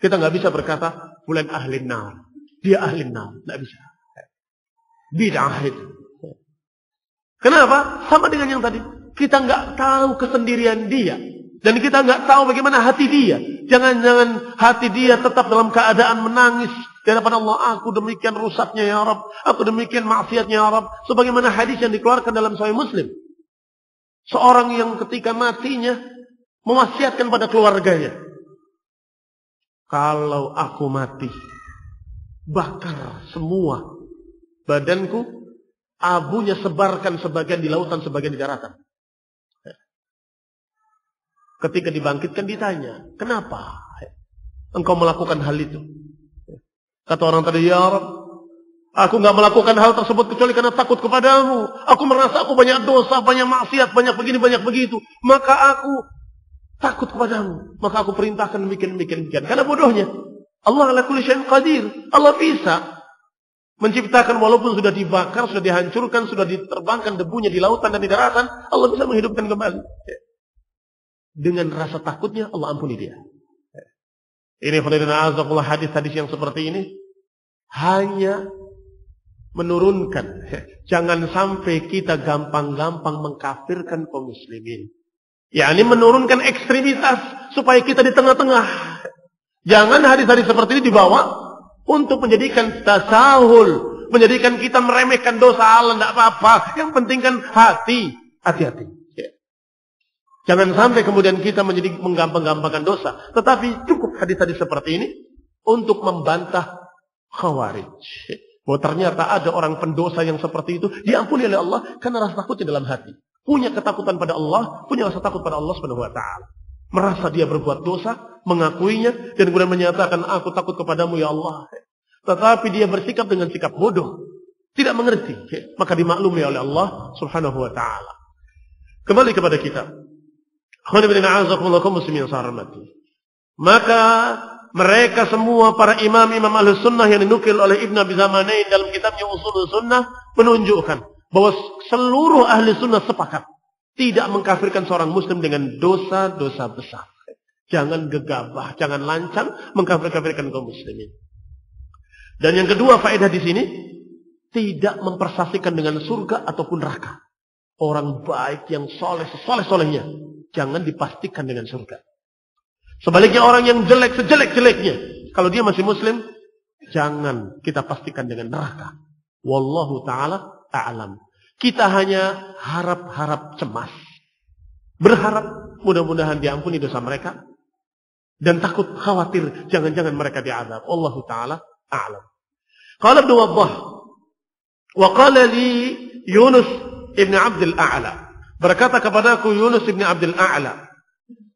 Kita nggak bisa berkata fulan ahli nar, dia ahli nar, nggak bisa. Bid'ah itu. Kenapa? Sama dengan yang tadi. Kita nggak tahu kesendirian dia, dan kita nggak tahu bagaimana hati dia. Jangan-jangan hati dia tetap dalam keadaan menangis di hadapan Allah. Aku demikian rusaknya ya Rabb, aku demikian maksiatnya ya Rabb. Sebagaimana hadis yang dikeluarkan dalam Sahih Muslim. Seorang yang ketika matinya mewasiatkan pada keluarganya, kalau aku mati, bakar semua badanku, abunya sebarkan sebagian di lautan, sebagian di daratan. Ketika dibangkitkan ditanya, kenapa engkau melakukan hal itu? Kata orang tadi, ya Rabb, aku nggak melakukan hal tersebut kecuali karena takut kepadamu. Aku merasa aku banyak dosa, banyak maksiat, banyak begini, banyak begitu. Maka aku takut kepadamu. Maka aku perintahkan demikian. Karena bodohnya, Allah ala kulli syai'in qadir. Allah bisa menciptakan walaupun sudah dibakar, sudah dihancurkan, sudah diterbangkan debunya di lautan dan di daratan, Allah bisa menghidupkan kembali. Dengan rasa takutnya Allah ampuni dia. Ini hadis-hadis yang seperti ini hanya menurunkan, jangan sampai kita gampang-gampang mengkafirkan kaum muslimin. yakni menurunkan ekstremitas supaya kita di tengah-tengah. Jangan hadis-hadis seperti ini dibawa untuk menjadikan tasahul, menjadikan kita meremehkan dosa Allah, tidak apa-apa. Yang penting kan hati-hati. Jangan sampai kemudian kita menjadi menggampang-gampangkan dosa. Tetapi cukup hadis-hadis seperti ini untuk membantah Khawarij. Bahwa ternyata ada orang pendosa yang seperti itu diampuni oleh Allah karena rasa takutnya dalam hati. Punya ketakutan pada Allah, punya rasa takut pada Allah Subhanahu wa taala. Merasa dia berbuat dosa, mengakuinya dan kemudian menyatakan aku takut kepadamu ya Allah. Tetapi dia bersikap dengan sikap bodoh, tidak mengerti, maka dimaklumi oleh Allah Subhanahu wa taala. Kembali kepada kita. Maka mereka semua para imam-imam Ahlus Sunnah yang dinukil oleh Ibn Abi Zamanain dalam kitabnya Ushulus Sunnah menunjukkan bahwa seluruh ahli sunnah sepakat tidak mengkafirkan seorang muslim dengan dosa-dosa besar. Jangan gegabah, jangan lancang mengkafirkan kaum muslimin. Dan yang kedua faedah di sini, tidak mempersaksikan dengan surga ataupun neraka. Orang baik yang soleh, sesoleh-solehnya, jangan dipastikan dengan surga. Sebaliknya orang yang jelek, sejelek-jeleknya, kalau dia masih muslim, jangan kita pastikan dengan neraka. Wallahu ta'ala a'lam. Kita hanya harap-harap cemas. Berharap mudah-mudahan diampuni dosa mereka. Dan takut khawatir jangan-jangan mereka diazab. Wallahu ta'ala a'lam. Qala Ibn Waddah. Wa qala li Yunus ibn Abdul A'la. Berkata kepadaku Yunus ibn Abdul A'la.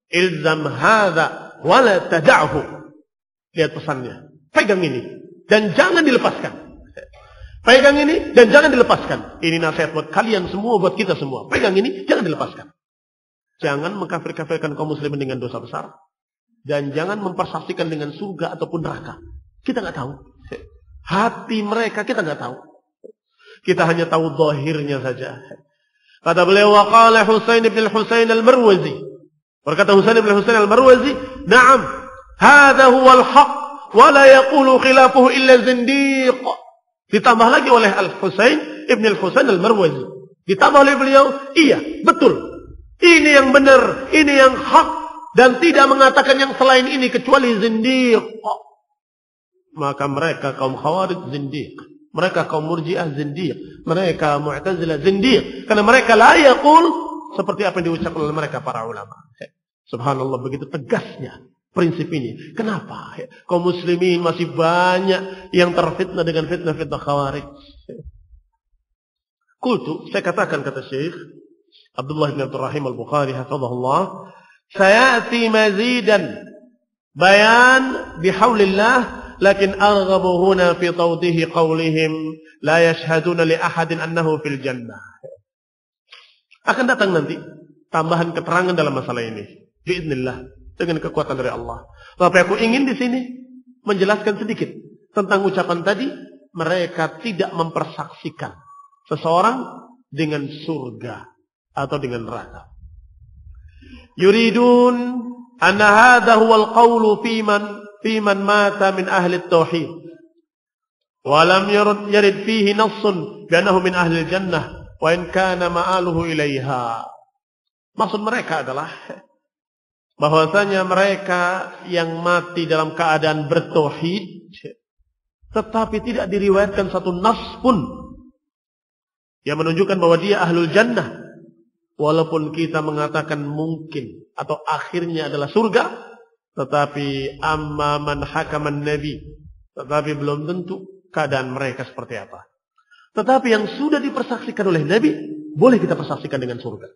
Ilzam hadha wa la tada'hu. Lihat pesannya. Pegang ini. Dan jangan dilepaskan. Pegang ini dan jangan dilepaskan. Ini nasihat buat kalian semua, buat kita semua. Pegang ini, jangan dilepaskan. Jangan mengkafir-kafirkan kaum muslimin dengan dosa besar. Dan jangan mempersaksikan dengan surga ataupun neraka. Kita nggak tahu. Hati mereka kita nggak tahu. Kita hanya tahu zahirnya saja. Kata beliau, waqala Husain ibn al-Husain al-Marwazi. Berkata Husain ibn al-Husain al-Marwazi, "Na'am, hadha huwa al-haq, wa la yaqulu khilafuhu illa zindiq." Ditambah lagi oleh Al-Husain ibn al-Husain al-Marwazi. Ditambah oleh beliau, iya, betul. Ini yang benar, ini yang hak. Dan tidak mengatakan yang selain ini kecuali zindiq. Maka mereka kaum Khawarij zindiq. Mereka kaum Murji'ah zindiq. Mereka Mu'tazilah zindiq. Karena mereka la yaqul seperti apa yang diucapkan oleh mereka para ulama. Subhanallah, begitu tegasnya prinsip ini. Kenapa? Kaum muslimin masih banyak yang terfitnah dengan fitnah-fitnah Khawarij. Qultu, saya katakan kata Syekh Abdullah bin Abdul Rahim Al-Bukhari hafizahullah, sayati mazidan bayan bihaulillah. Lakin arghabu huna fi tawdihi qawlihim la yashhaduna li ahadin annahu fil jannah. Akan datang nanti tambahan keterangan dalam masalah ini. Biiznillah, dengan kekuatan dari Allah. Tapi aku ingin di sini menjelaskan sedikit tentang ucapan tadi, mereka tidak mempersaksikan seseorang dengan surga atau dengan neraka. Yuridun anna hadha huwa al-qawlu fiman mata min ahli at-tauhid wa lam yarid fihi nassun bi annahu min ahli al-jannah wa in kana ma'aluhu ilaiha. Maksud mereka adalah bahwasanya mereka yang mati dalam keadaan bertauhid tetapi tidak diriwayatkan satu nas pun yang menunjukkan bahwa dia ahlul jannah, walaupun kita mengatakan mungkin atau akhirnya adalah surga. Tetapi amma man hakaman nabi, tetapi belum tentu keadaan mereka seperti apa. Tetapi yang sudah dipersaksikan oleh Nabi, boleh kita persaksikan dengan surga.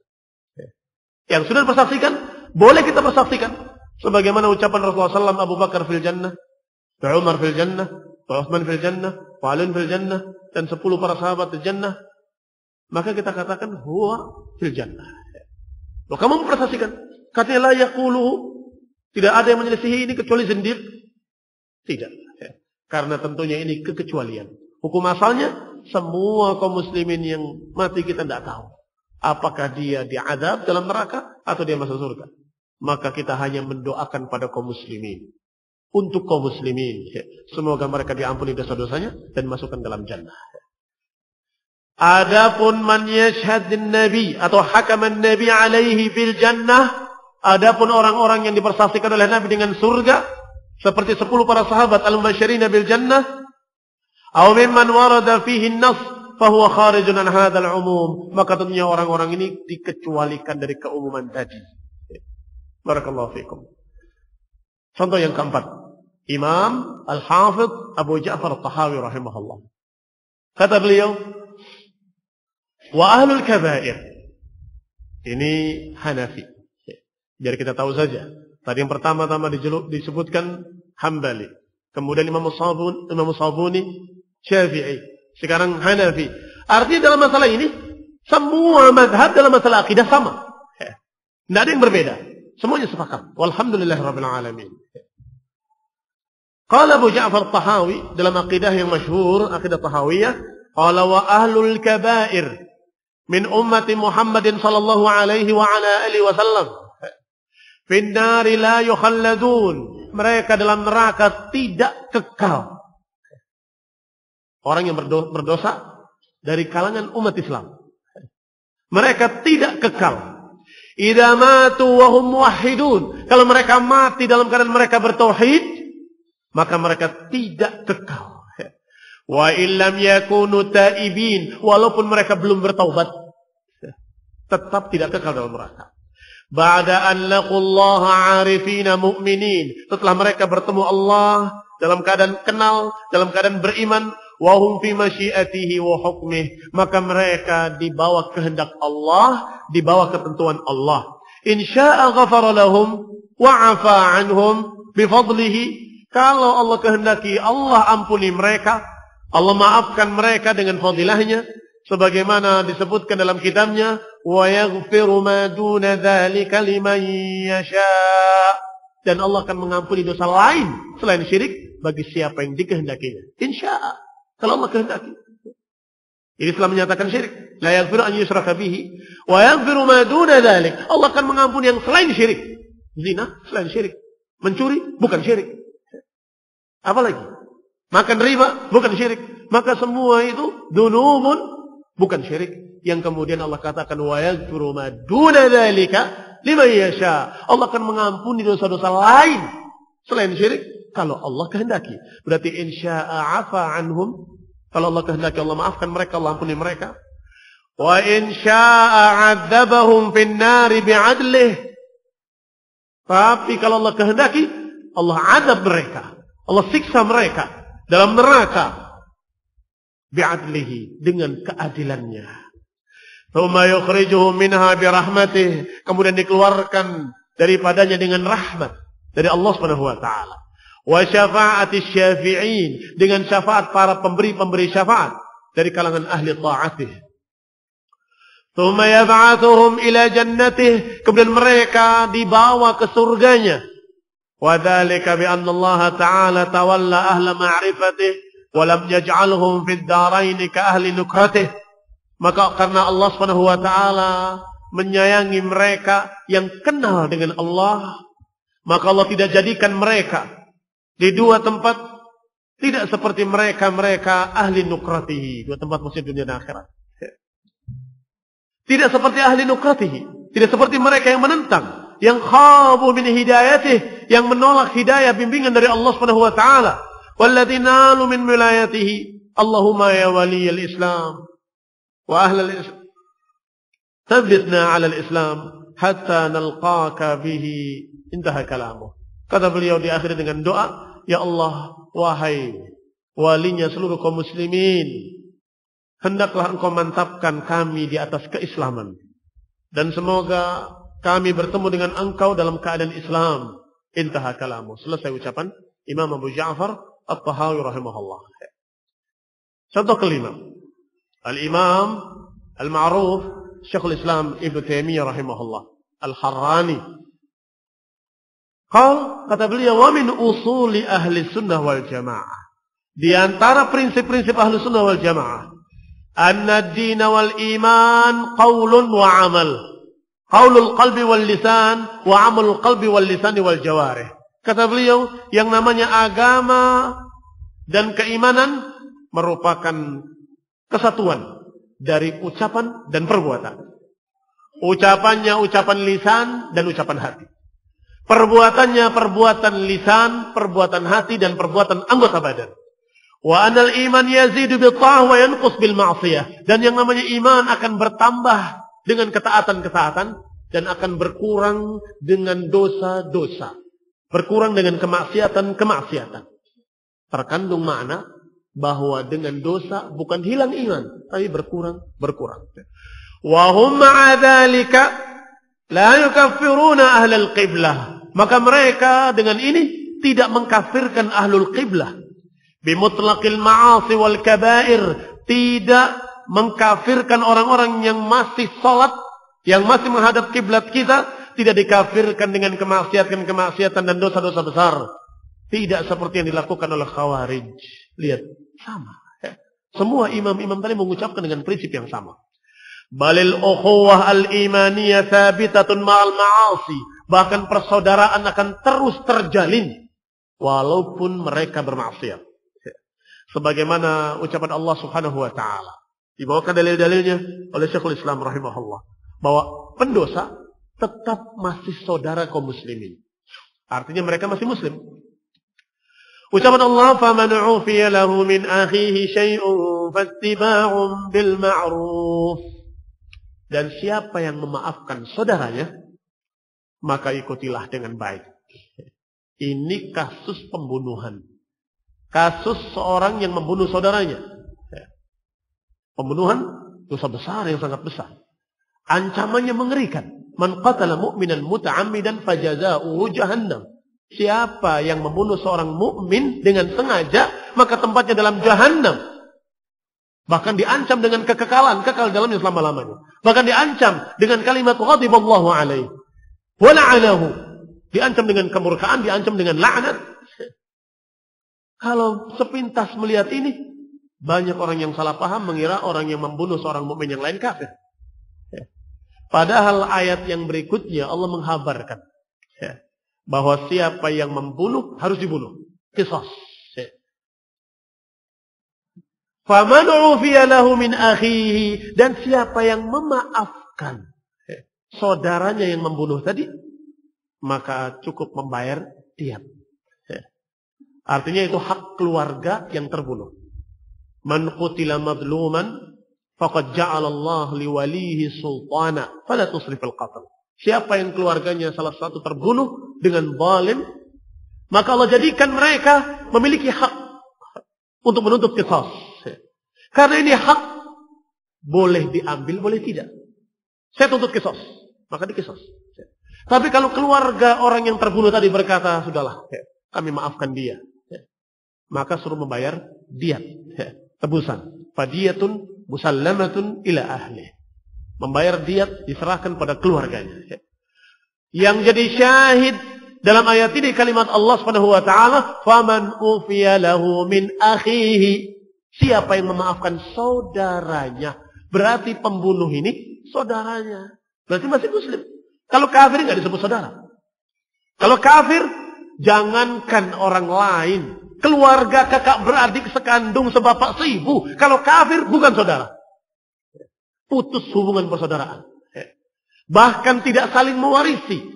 Yang sudah dipersaksikan, boleh kita persaksikan. Sebagaimana ucapan Rasulullah SAW, Abu Bakar fil jannah, Umar fil jannah, Utsman fil jannah, Ali fil jannah, dan 10 para sahabat fil jannah. Maka kita katakan huwa fil jannah. Loh, kamu mempersaksikan? Katanya la yaqulu, tidak ada yang menyelisihi ini kecuali zindiq. Tidak. Karena tentunya ini kekecualian. Hukum asalnya, semua kaum muslimin yang mati kita tidak tahu. Apakah dia diazab dalam neraka atau dia masuk surga. Maka kita hanya mendoakan pada kaum muslimin. Untuk kaum muslimin. Semoga mereka diampuni dosa-dosanya dan masukkan dalam jannah. Adapun man yashhadin nabi atau hakaman nabi alaihi bil jannah. Adapun orang-orang yang dipersaksikan oleh Nabi dengan surga, seperti 10 para sahabat al-mubasysyirina bil jannah, aw mimman warada fihi an-nas fa huwa kharijun an hadzal umum, maka tentunya orang-orang ini dikecualikan dari keumuman tadi. Barakallahu fikum. Contoh yang keempat, Imam Al-Hafidh Abu Ja'far At-Tahawi rahimahullah. Kata beliau, wa ahlul kabair. Ini Hanafi. Biar kita tahu saja. Tadi yang pertama-tama disebutkan Hambali. Kemudian Imam Sabuni, Syafi'i. Sekarang Hanafi. Artinya dalam masalah ini, semua mazhab dalam masalah akidah sama. Tidak ada yang berbeda. Semuanya sepakat. Walhamdulillahirabbil alamin. Qala Abu Ja'far Tahawi dalam akidah yang masyhur, akidah Tahawiyah, qala wa ahlul kaba'ir min ummati Muhammadin sallallahu alaihi wa ala alihi wasallam fin nari la yukhalladun. Mereka dalam neraka tidak kekal. Orang yang berdosa dari kalangan umat Islam, mereka tidak kekal. Idza matu wa hum muwahhidun. Kalau mereka mati dalam keadaan mereka bertauhid, maka mereka tidak kekal. Wa illam yakunu taibin, walaupun mereka belum bertaubat, tetap tidak kekal dalam neraka. Ba'da an laqullaha 'arifina mu'minin, setelah mereka bertemu Allah dalam keadaan kenal, dalam keadaan beriman, wa hum fi masyiatihi wa hukmih, maka mereka dibawa kehendak Allah, dibawa ketentuan Allah. In syaa ghafara lahum wa 'afa 'anhum bi fadlihi. Kalau Allah kehendaki, Allah ampuni mereka, Allah maafkan mereka dengan fadilahnya, sebagaimana disebutkan dalam kitabnya, wa yaghfiru ma duna dzalika liman yasha. Dan Allah akan mengampuni dosa lain selain syirik bagi siapa yang dikehendakinya. Insya kalau Allah kehendaki. Ini setelah menyatakan syirik, la yaghfiru an yushraka bihi wa yaghfiru ma duna dzalik. Allah akan mengampuni yang selain syirik. Zina selain syirik, mencuri bukan syirik. Apalagi makan riba bukan syirik. Maka semua itu dzunubun bukan syirik. Yang kemudian Allah katakan wa yaghfiru ma duna dzalika liman yasha. Allah akan mengampuni dosa-dosa lain selain syirik kalau Allah kehendaki. Berarti insya'a 'afa 'anhum. Kalau Allah kehendaki, Allah maafkan mereka, Allah ampuni mereka. Wa insya'a 'adzabahum fin nari bi'adlih. Tapi kalau Allah kehendaki, Allah azab mereka, Allah siksa mereka dalam neraka bi'adlihi, dengan keadilannya. Tsumma yukhrijuhum minha birahmatih, kemudian dikeluarkan daripadanya dengan rahmat dari Allah Subhanahu wa taala. Wa syafa'ati syafi'in, dengan syafaat para pemberi syafaat dari kalangan ahli ta'atih. Tsumma yab'atsuhum ila jannatih, kemudian mereka dibawa ke surganya. Wa dzalika bi anna Allah ta'ala tawalla ahla ma'rifatih wa lam yaj'alhum fid darain ka ahli nukratih. Maka karena Allah Subhanahu wa taala menyayangi mereka yang kenal dengan Allah, maka Allah tidak jadikan mereka di dua tempat tidak seperti mereka ahli nukratihi, dua tempat maksud dunia dan akhirat. Tidak seperti ahli nukratihi, tidak seperti mereka yang menentang, yang khabu min hidayatih, yang menolak hidayah bimbingan dari Allah Subhanahu wa taala. Walladzina nalu min wilayatihi, Allahumma ya waliyal Islam wa ahlal Islam, thabbitna 'ala al-Islam hatta nalqaka bihi. Intaha kalamuh. Kata beliau di akhir dengan doa, ya Allah, wahai walinya seluruh kaum muslimin, hendaklah engkau mantapkan kami di atas keislaman, dan semoga kami bertemu dengan engkau dalam keadaan Islam. Intaha kalamuh. Selesai ucapan Imam Abu Ja'far At-Tahawi rahimahullah. Contoh kelima, Al-Imam Al-Ma'ruf Syekhul Islam Ibnu Taimiyah rahimahullah Al-Harrani. Kata beliau, wa min usuli ahli sunnah wal jamaah, di antara prinsip-prinsip ahli sunnah wal jamaah, anna ad-din wal iman qaulun wa amal, qaulul qalbi wal lisan wa amalul qalbi wal lisan wal jawarih. Kata beliau, yang namanya agama dan keimanan merupakan kesatuan dari ucapan dan perbuatan. Ucapannya ucapan lisan dan ucapan hati. Perbuatannya perbuatan lisan, perbuatan hati, dan perbuatan anggota badan. Wa anal iman yazidu bil ta'ah wa yanqus bil ma'siyah. Dan yang namanya iman akan bertambah dengan ketaatan-ketaatan dan akan berkurang dengan dosa-dosa. Berkurang dengan kemaksiatan-kemaksiatan. Terkandung makna bahwa dengan dosa bukan hilang iman, tapi berkurang. Wa hum ma'a dzalika la yukaffiruna ahlal qiblah. Maka mereka dengan ini tidak mengkafirkan ahlul qiblah. Bimutlaqil ma'asi wal kabair. Tidak mengkafirkan orang-orang yang masih salat, yang masih menghadap kiblat kita, tidak dikafirkan dengan kemaksiatan dan dosa-dosa besar. Tidak seperti yang dilakukan oleh Khawarij. Lihat, sama. Semua imam-imam tadi mengucapkan dengan prinsip yang sama. Balil ukhuwah al-imaniyah thabitatun ma'al ma'asi. Bahkan persaudaraan akan terus terjalin walaupun mereka bermaksiat. Sebagaimana ucapan Allah Subhanahu wa taala. Dibawakan dalil-dalilnya oleh Syekhul Islam rahimahullah bahwa pendosa tetap masih saudara kaum muslimin. Artinya mereka masih muslim. Ucapan Allah, "Faman 'ufiya lahu min akhihi syai'un fattiba'un bil ma'ruf." Dan siapa yang memaafkan saudaranya, maka ikutilah dengan baik. Ini kasus pembunuhan. Kasus seorang yang membunuh saudaranya. Pembunuhan dosa besar yang sangat besar. Ancamannya mengerikan. Man qatala mu'minan muta'ammidan fajazaohu jahannam. Siapa yang membunuh seorang mukmin dengan sengaja, maka tempatnya dalam jahannam. Bahkan diancam dengan kekekalan, kekal dalamnya selama-lamanya. Bahkan diancam dengan kalimat ghadiballahu alaihi wa la'anahu. Diancam dengan kemurkaan, diancam dengan laknat. Kalau sepintas melihat ini, banyak orang yang salah paham mengira orang yang membunuh seorang mukmin yang lain kafir. Padahal ayat yang berikutnya Allah menghabarkan bahwa siapa yang membunuh harus dibunuh. Qisas. Faman 'ufiya lahu min akhihi, dan siapa yang memaafkan saudaranya yang membunuh tadi, maka cukup membayar diat. Artinya itu hak keluarga yang terbunuh. Man qutila madluman faqad ja'ala Allah liwalihi sultana fala tusrifil qatl. Siapa yang keluarganya salah satu terbunuh dengan zalim, maka Allah jadikan mereka memiliki hak untuk menuntut qisas. Karena ini hak, boleh diambil, boleh tidak. Saya tuntut qisas, maka diqisas. Tapi kalau keluarga orang yang terbunuh tadi berkata, sudahlah, kami maafkan dia, maka suruh membayar diat, tebusan. Fadiyatun musallamatun ila ahli. Membayar diat diserahkan pada keluarganya. Yang jadi syahid dalam ayat ini kalimat Allah Subhanahu wa taala, "Faman ufiya lahu min akhihi." Siapa yang memaafkan saudaranya, berarti pembunuh ini saudaranya. Berarti masih muslim. Kalau kafir enggak disebut saudara. Kalau kafir, jangankan orang lain, keluarga, kakak beradik, sekandung, sebapak, seibu, kalau kafir bukan saudara. Putus hubungan persaudaraan. Bahkan tidak saling mewarisi.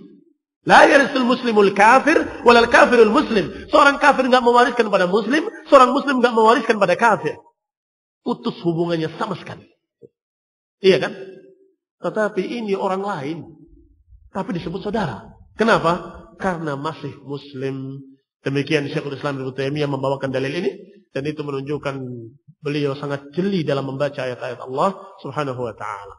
La yarisul muslimul kafir walal kafirul muslim. Seorang kafir enggak mewariskan pada muslim, seorang muslim enggak mewariskan pada kafir. Putus hubungannya sama sekali. Iya kan? Tetapi ini orang lain, tapi disebut saudara. Kenapa? Karena masih muslim. Demikian Syekhul Islam Ibnu Taimiyah membawakan dalil ini, dan itu menunjukkan beliau sangat jeli dalam membaca ayat-ayat Allah Subhanahu wa taala.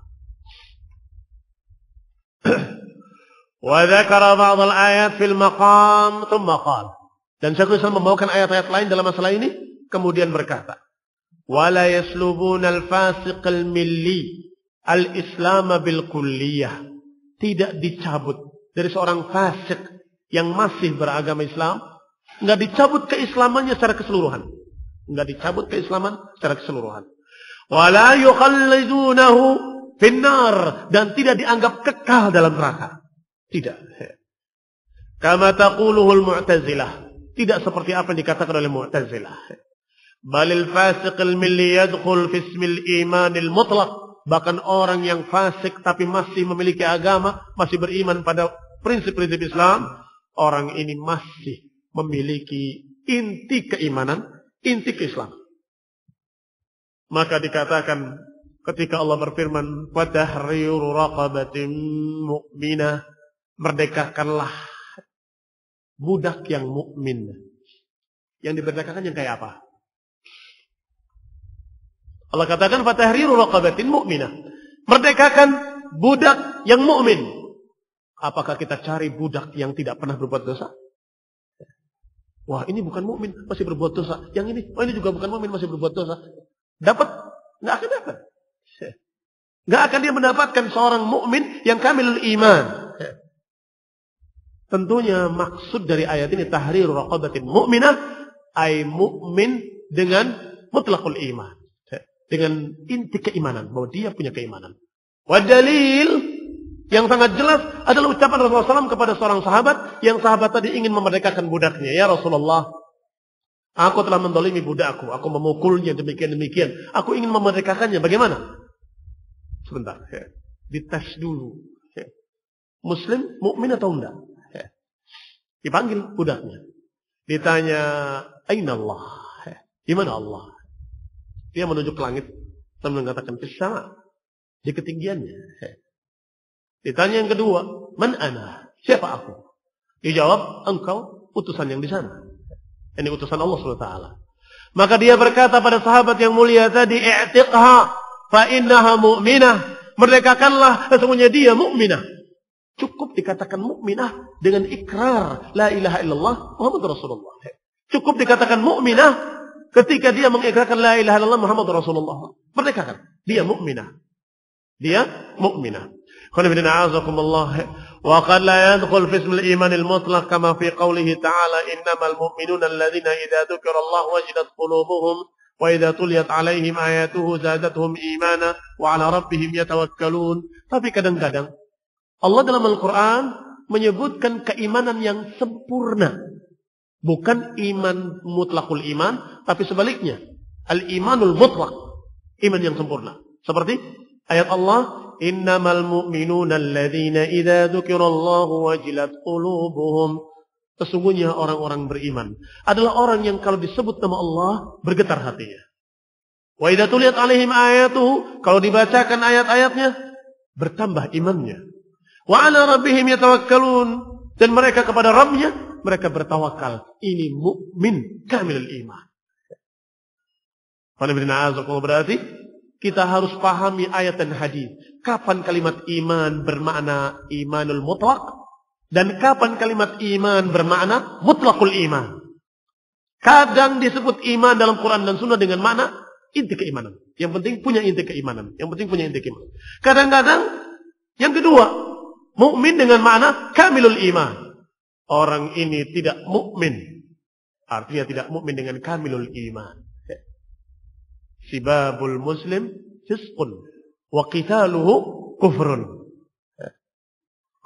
Wa dzakara ba'd al-ayat fil maqam thumma qala. Dan Syekhul Islam membawakan ayat-ayat lain dalam masalah ini, kemudian berkata, "Wa la yaslubuna al-fasiq al-milli al-islam bil kulliyah." Tidak dicabut dari seorang fasik yang masih beragama Islam, enggak dicabut keislamannya secara keseluruhan. Enggak dicabut keislaman secara keseluruhan. Wa la yukhallidunahu finnar, dan tidak dianggap kekal dalam neraka. Tidak. Kama taquluhul Mu'tazilah. Tidak seperti apa yang dikatakan oleh Mu'tazilah. Balil fasiqil milli yadkhul fi ismil imanil mutlaq. Bahkan orang yang fasik tapi masih memiliki agama, masih beriman pada prinsip-prinsip Islam, orang ini masih memiliki inti keimanan, inti keislaman. Maka dikatakan ketika Allah berfirman, "Wa tahriru raqabatin mu'minah," merdekakanlah budak yang mukmin. Yang diberdekakan yang kayak apa? Allah katakan, "Fa tahriru raqabatin mu'minah." Merdekakan budak yang mukmin. Apakah kita cari budak yang tidak pernah berbuat dosa? Wah, ini bukan mukmin, masih berbuat dosa. Yang ini, oh ini juga bukan mukmin, masih berbuat dosa. Dapat? Enggak akan dapat. Enggak akan dia mendapatkan seorang mukmin yang kamilul iman. Tentunya maksud dari ayat ini tahriru raqabatin mu'minah, ay mu'min dengan mutlaqul iman. Dengan inti keimanan, bahwa dia punya keimanan. Wa dalil yang sangat jelas adalah ucapan Rasulullah SAW kepada seorang sahabat, yang sahabat tadi ingin memerdekakan budaknya. Ya Rasulullah, aku telah mendolimi budakku, aku memukulnya demikian-demikian. Aku ingin memerdekakannya, bagaimana? Sebentar, dites dulu. Muslim, mukmin atau enggak? Dipanggil budaknya. Ditanya, Aina Allah? Di mana Allah? Dia menunjuk ke langit dan mengatakan fis sama, di ketinggiannya. Ditanya yang kedua, man ana? Siapa aku? Dijawab, engkau utusan yang di sana. Ini utusan Allah SWT. Maka dia berkata pada sahabat yang mulia tadi, i'tiqha fa innaha mu'minah. Merdekakanlah, sesungguhnya dia mukminah. Cukup dikatakan mukminah dengan ikrar la ilaha illallah Muhammadur Rasulullah. Cukup dikatakan mukminah ketika dia mengikrarkan la ilaha illallah Muhammadur Rasulullah. Merdekakan. Dia mukminah. Dia mukminah. Qul inna a'azakumullah wa qad la yadkhul fi ismil iman al-mutlaq kama fi qawlihi ta'ala innamal mu'minuna alladhina idza dzukira Allah wajilat qulubuhum wa idza tuliyat 'alaihim ayatuhu zadatuhum imana wa 'ala rabbihim yatawakkalun. Tapi kadang-kadang Allah dalam Al-Quran menyebutkan keimanan yang sempurna. Bukan iman mutlakul iman, tapi sebaliknya. Al-imanul mutlak. Iman yang sempurna. Seperti ayat Allah, innamal mu'minuna alladhina idza dzukirallahu wajilat qulubuhum. Sesungguhnya orang-orang beriman adalah orang yang kalau disebut nama Allah bergetar hatinya. Wa idza tuliyat 'alaihim ayatuhu, kalau dibacakan ayat-ayatnya bertambah imannya. Wa 'ala rabbihim yatawakkalun, dan mereka kepada Rabbnya mereka bertawakal. Ini mukmin kamilul iman. Berarti kita harus pahami ayat dan hadis. Kapan kalimat iman bermakna imanul mutlaq dan kapan kalimat iman bermakna mutlaqul iman. Kadang disebut iman dalam Quran dan Sunnah dengan makna inti keimanan. Yang penting punya inti keimanan. Kadang-kadang yang kedua, mukmin dengan makna kamilul iman. Orang ini tidak mukmin, artinya tidak mukmin dengan kamilul iman. Sibabul muslim fisqun wa qitaluhu kufrun.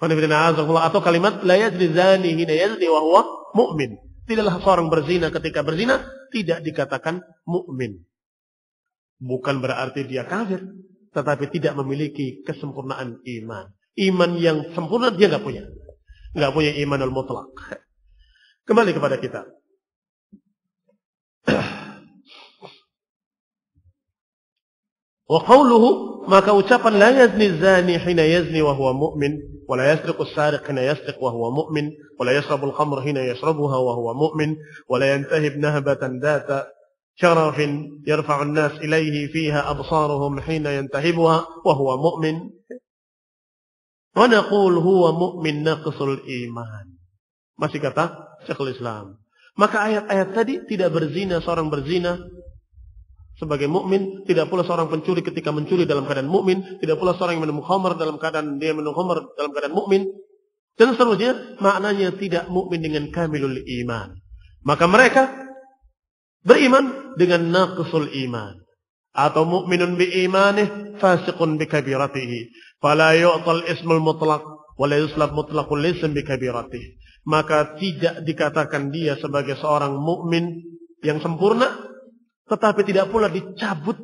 Atau kalimat la yazni zani hina yazni wa huwa mu'min. Tidaklah seorang berzina ketika berzina tidak dikatakan mukmin. Bukan berarti dia kafir, tetapi tidak memiliki kesempurnaan iman. Iman yang sempurna dia nggak punya. Nggak punya imanul mutlaq. Kembali kepada kita. Wa qawluhu, maka ucapan la yazni zani hina yazni wa huwa mu'min, wa la yasriqu as-sariq hina yasriq wa huwa mu'min, wa la yashrabu al-khamr hina yashrabuha wa huwa mu'min, wa la yantahib nahbatan dhata sharafin yarfa'u an-nas ilayhi fiha absaruhum hina yantahibuha wa huwa mu'min. Wa naqul huwa mu'min naqisul iman. Masih kata Syekhul Islam. Maka ayat-ayat tadi tidak berzina seorang berzina sebagai mukmin, tidak pula seorang pencuri ketika mencuri dalam keadaan mukmin, tidak pula seorang yang minum khamr dalam keadaan dia minum khamr dalam keadaan mukmin, dan seterusnya. Maknanya tidak mukmin dengan kamilul iman. Maka mereka beriman dengan naqisul iman. Atau mukminun bi imanih fasiqun bi kabiratihi. Fala yu'tal ismul mutlaq wa la yuslab mutlaqul ism bi kabiratihi. Maka tidak dikatakan dia sebagai seorang mukmin yang sempurna, tetapi tidak pula dicabut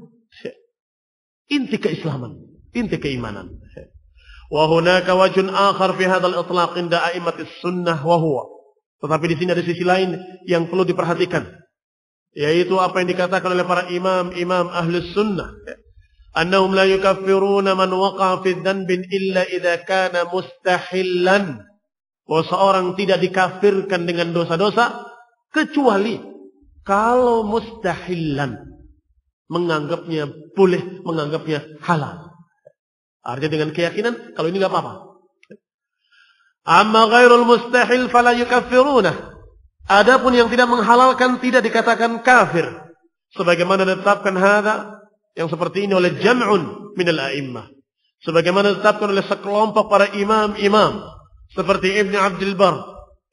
inti keislaman, inti keimanan. Wa hunaka wajhun akhar fi hadzal itlaq inda a'immatis sunnah wa huwa. Tetapi di sini ada sisi lain yang perlu diperhatikan, yaitu apa yang dikatakan oleh para imam ahlus sunnah, annahum la yukaffiruna man waqa'a fi dhanbin illa idza kana mustahillan. Bahwa seorang tidak dikafirkan dengan dosa-dosa kecuali kalau mustahillan, menganggapnya boleh, menganggapnya halal. Artinya dengan keyakinan kalau ini enggak apa-apa. Amma ghairul mustahil fala yukaffiruna. Adapun yang tidak menghalalkan tidak dikatakan kafir. Sebagaimana ditetapkan hadza yang seperti ini oleh jam'un minal a'immah. Sebagaimana ditetapkan oleh sekelompok para imam-imam. seperti Ibnu Abdul Bar,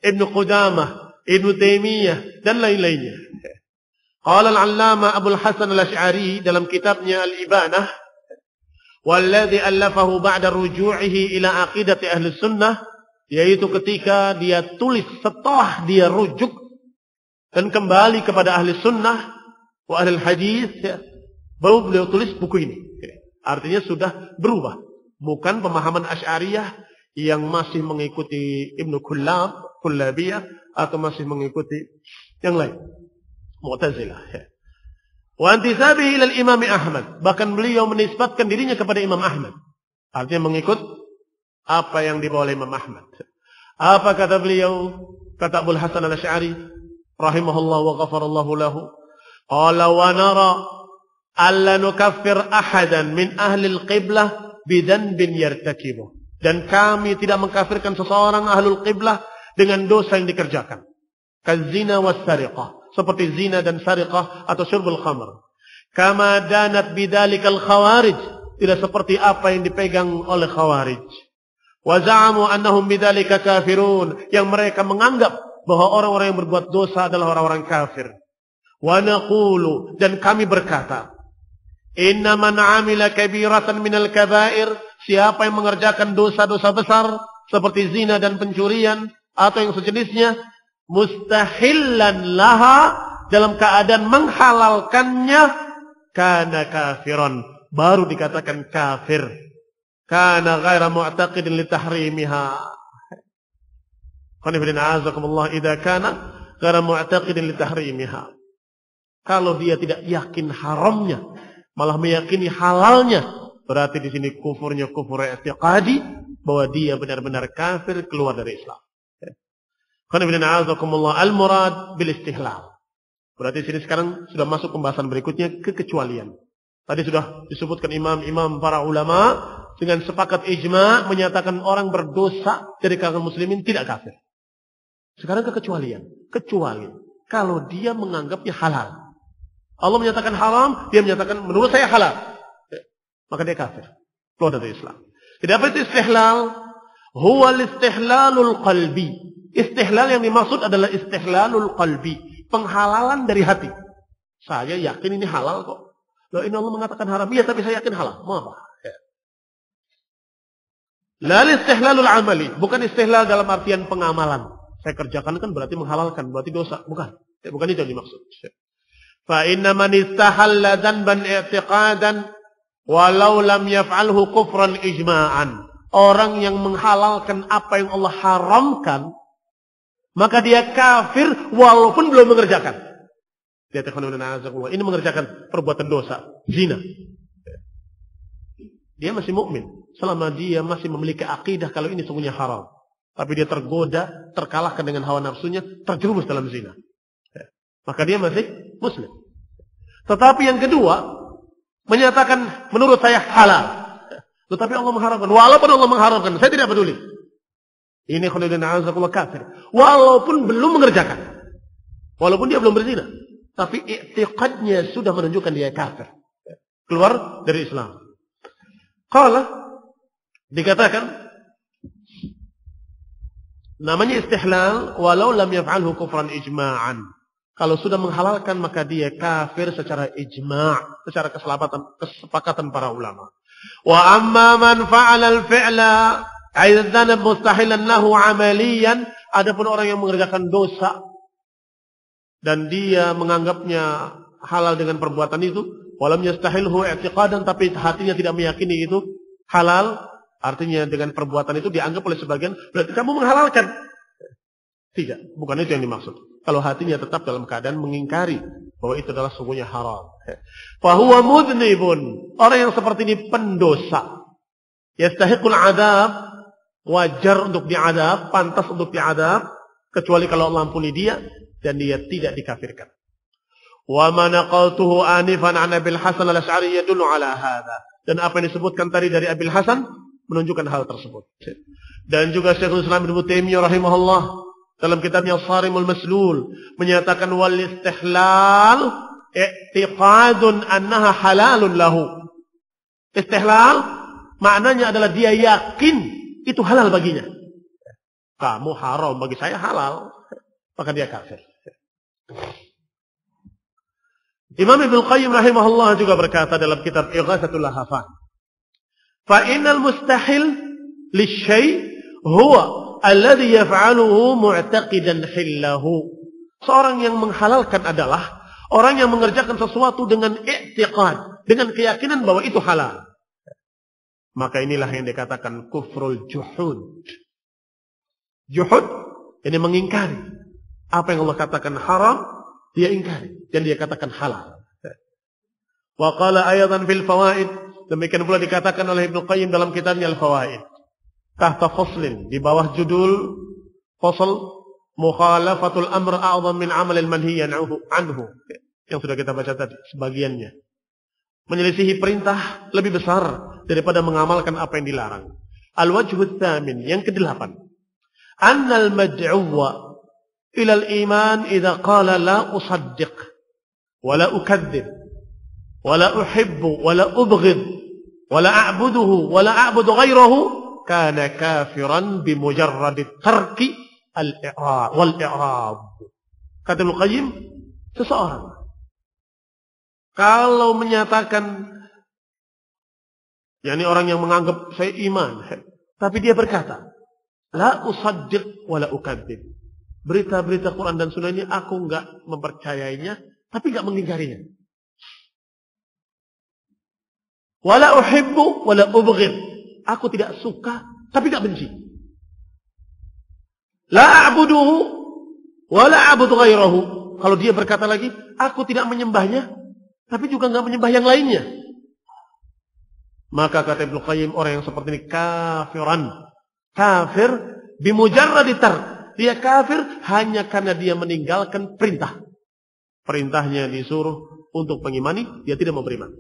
Ibnu Qudamah, Ibnu Taimiyah dan lain-lainnya. Qala al-Allamah Abul Hasan al-Asy'ari dalam kitabnya Al-Ibanah, walladzi allafahu ba'da ruju'ihi ila aqidati ahli sunnah, yaitu ketika dia tulis setelah dia rujuk dan kembali kepada ahli sunnah wa ahli hadis, baru beliau tulis buku ini. Artinya sudah berubah, bukan pemahaman Asy'ariyah yang masih mengikuti Ibnu Kullabiyah atau masih mengikuti yang lain, Mu'tazilah. Wa intisabihi ila al-Imam Ahmad, bahkan beliau menisbatkan dirinya kepada Imam Ahmad. Artinya mengikut apa yang dibawa oleh Imam Ahmad. Apa kata beliau? Kata Abul Hasan al-Asy'ari rahimahullah wa ghafarallahu lahu, qala wa nara alla nukaffir ahadan min ahli al-qiblah bidanbin yartakibuh. Dan kami tidak mengkafirkan seseorang ahlul qiblah dengan dosa yang dikerjakan. Kazina was sariqah, seperti zina dan sariqah atau syurbul khamr. Kama danat bidzalikal khawarij, tidak seperti apa yang dipegang oleh khawarij. Wa za'amu annahum bidzalika kafirun, yang mereka menganggap bahwa orang-orang yang berbuat dosa adalah orang-orang kafir. Wa naqulu, dan kami berkata, inna man 'amila kabiratan minal kaba'ir, siapa yang mengerjakan dosa-dosa besar seperti zina dan pencurian atau yang sejenisnya, mustahillan laha, dalam keadaan menghalalkannya, kana kafiran, baru dikatakan kafir. Kana ghaira mu'taqidin li tahrimiha. Qanifidina azakumullah, idza kana ghaira mu'taqidin li tahrimiha. Kalau dia tidak yakin haramnya, malah meyakini halalnya, berarti di sini kufurnya kufur i'tiqadi, bahwa dia benar-benar kafir, keluar dari Islam. Qanifidina azakumullah, al-murad bil istihlal. Berarti di sini sekarang sudah masuk pembahasan berikutnya, kekecualian. Tadi sudah disebutkan imam-imam para ulama dengan sepakat ijma menyatakan orang berdosa dari kalangan muslimin tidak kafir. Sekarang kekecualian. Kecuali kalau dia menganggapnya halal. Allah menyatakan haram, dia menyatakan menurut saya halal, maka dia kafir, keluar dari Islam. Jadi apa itu istihlal? Huwa istihlalul qalbi. Istihlal yang dimaksud adalah istihlalul qalbi, penghalalan dari hati. Saya yakin ini halal kok. Loh, ini Allah mengatakan haram. Iya, tapi saya yakin halal. Mau apa? La istihlalul amali, bukan istihlal dalam artian pengamalan. Saya kerjakan kan berarti menghalalkan, berarti dosa. Bukan. Bukan itu yang dimaksud. Fa inna man istahalla dzanban i'tiqadan walau lam yaf'alhu kufran ijma'an. Orang yang menghalalkan apa yang Allah haramkan, maka dia kafir walaupun belum mengerjakan. Ini mengerjakan perbuatan dosa, zina. Dia masih mukmin selama dia masih memiliki akidah kalau ini sungguhnya haram. Tapi dia tergoda, terkalahkan dengan hawa nafsunya, terjerumus dalam zina. Maka dia masih muslim. Tetapi yang kedua, menyatakan menurut saya halal. Tetapi Allah mengharamkan. Walaupun Allah mengharamkan, saya tidak peduli. Ini khulidina azakullah kafir. Walaupun belum mengerjakan. Walaupun dia belum berzina. Tapi i'tiqadnya sudah menunjukkan dia kafir. Keluar dari Islam. Qala, dikatakan, namanya istihlal walau lam yaf'alhu kufran ijma'an. Kalau sudah menghalalkan maka dia kafir secara ijma', secara kesepakatan para ulama. Wa amma man fa'ala al-fi'la aidan mustahilan lahu 'amaliyan, adapun orang yang mengerjakan dosa dan dia menganggapnya halal dengan perbuatan itu, walam yastahilhu i'tiqadan, tapi hatinya tidak meyakini itu halal, artinya dengan perbuatan itu dianggap oleh sebagian berarti kamu menghalalkan. Tidak, bukan itu yang dimaksud. Kalau hatinya tetap dalam keadaan mengingkari bahwa itu adalah sungguhnya haram. Fa huwa mudnibun, orang yang seperti ini pendosa. Yastahiqul adab, wajar untuk diadab, pantas untuk diadab, kecuali kalau Allah ampuni dia dan dia tidak dikafirkan. Wa ma naqaltuhu anifan an Abil Hasan al-Asy'ari yadullu ala hadha. Dan apa yang disebutkan tadi dari Abil Hasan menunjukkan hal tersebut. Dan juga Syekhul Islam Ibnu Taimiyah rahimahullah dalam kitabnya Sharimul Maslul menyatakan wal istihlal i'tiqadun annaha halalun lahu. Istihlal maknanya adalah dia yakin itu halal baginya. kamu haram, bagi saya halal, maka dia kafir. Imam Ibnu Qayyim rahimahullah juga berkata dalam kitab Ighatsatul Lahafan, fa innal mustahil lisyai' huwa alladhi yaf'aluhu mu'taqidan hillahu. Seorang yang menghalalkan adalah orang yang mengerjakan sesuatu dengan i'tiqad, dengan keyakinan bahwa itu halal. Maka inilah yang dikatakan kufrul juhud. Juhud, ini mengingkari apa yang Allah katakan haram, dia ingkari dan dia katakan halal. Wa qala ayatan fil fawaid, demikian pula dikatakan oleh Ibnu Qayyim dalam kitabnya Al-Fawaid. Tahta faslin, di bawah judul fasal mukhalafatul amr a'zam min amalil manhiyan anhu, yang sudah kita baca tadi sebagiannya. Menyelisihi perintah lebih besar daripada mengamalkan apa yang dilarang. Al-wajhut tsamin, yang ke-8. Annal mad'uwa ila al-iman idza qala la usaddiq wa la ukadzib wa la uhibbu wa la ubghid wa la a'buduhu wa la a'budu ghayrahu kana kafiran bimujarrad tarki al-i'rab wal i'rab. Kata Ibnu Qayyim, seseorang kalau menyatakan, yakni orang yang menganggap saya iman, tapi dia berkata, la usaddiq wa la ukadzib. Berita-berita Quran dan Sunnah ini aku enggak mempercayainya, tapi enggak mengingkarinya. Wa la uhibbu wa la ubghid. Aku tidak suka, tapi enggak benci. La a'buduhu wa la a'budu ghairahu. Kalau dia berkata lagi, aku tidak menyembahnya, tapi juga enggak menyembah yang lainnya. Maka kata Ibnu Qayyim, orang yang seperti ini kafiran. Kafir bimujarrad tark. Dia kafir hanya karena dia meninggalkan perintah. Perintahnya disuruh untuk mengimani, dia tidak mau beriman.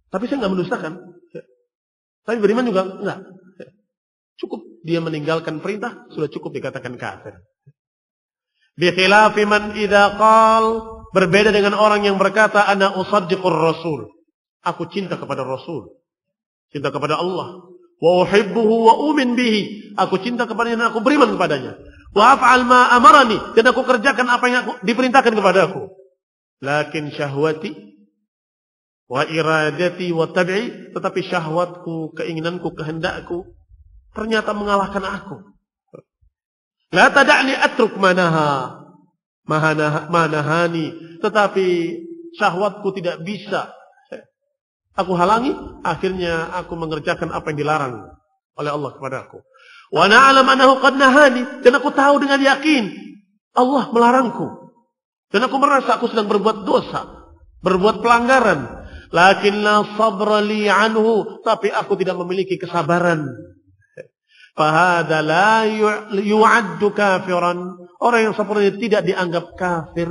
Tapi saya enggak mendustakan. Tapi beriman juga enggak. Cukup dia meninggalkan perintah, sudah cukup dikatakan kafir. Bi khilafi man idza qal, berbeda dengan orang yang berkata ana usaddiqur rasul. Aku cinta kepada Rasul. Cinta kepada Allah. Wa uhibbuhu wa umin bihi. Aku cinta kepadanya dan aku beriman kepadanya. Wa af'al ma amarani, dan aku kerjakan apa yang aku diperintahkan kepadaku. Lakin syahwati wa iradati wa tab'i, tetapi syahwatku, keinginanku, kehendakku ternyata mengalahkan aku. La tada'ni atruk manahani, tetapi syahwatku tidak bisa aku halangi, akhirnya aku mengerjakan apa yang dilarang oleh Allah kepadaku. Wa na'lam annahu qad nahani, dan aku tahu dengan yakin Allah melarangku. Dan aku merasa aku sedang berbuat dosa, berbuat pelanggaran. Lakin la sabra li anhu, tapi aku tidak memiliki kesabaran. Fahada la yu'addu kafiran. Orang yang seperti ini tidak dianggap kafir.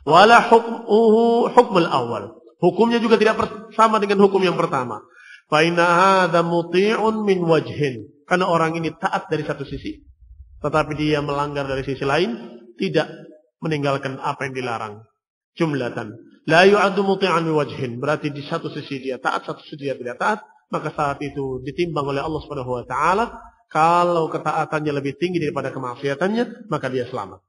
Wala hukmuhu hukmul awal. Hukumnya juga tidak sama dengan hukum yang pertama. Fa inna hadza muti'un min wajhin. Karena orang ini taat dari satu sisi, tetapi dia melanggar dari sisi lain, tidak meninggalkan apa yang dilarang. Jumlatan la yu'addu muti'an min wajhin. Berarti di satu sisi dia taat, satu sisi dia tidak taat, maka saat itu ditimbang oleh Allah Subhanahu wa taala. Kalau ketaatannya lebih tinggi daripada kemaksiatannya, maka dia selamat.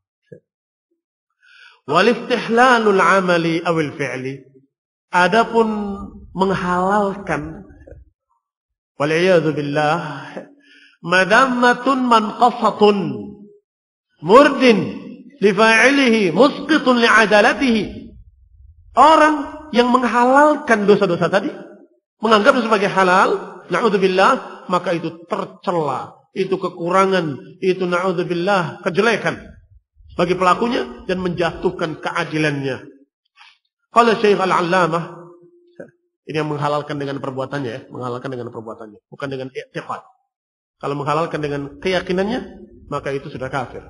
Wal istihlalul amali awil fi'li. Adapun menghalalkan, wal'iyadzu billah, madammatun manqasatun murdin li fa'ilihi musqitun li'adalatihi. Orang yang menghalalkan dosa-dosa tadi, menganggapnya sebagai halal, na'udzubillah, maka itu tercela, itu kekurangan, itu na'udzubillah, kejelekan bagi pelakunya dan menjatuhkan keadilannya. Kalau Syekh Al-Allamah, ini yang menghalalkan dengan perbuatannya, ya, menghalalkan dengan perbuatannya, bukan dengan i'tiqad. Kalau menghalalkan dengan keyakinannya, maka itu sudah kafir.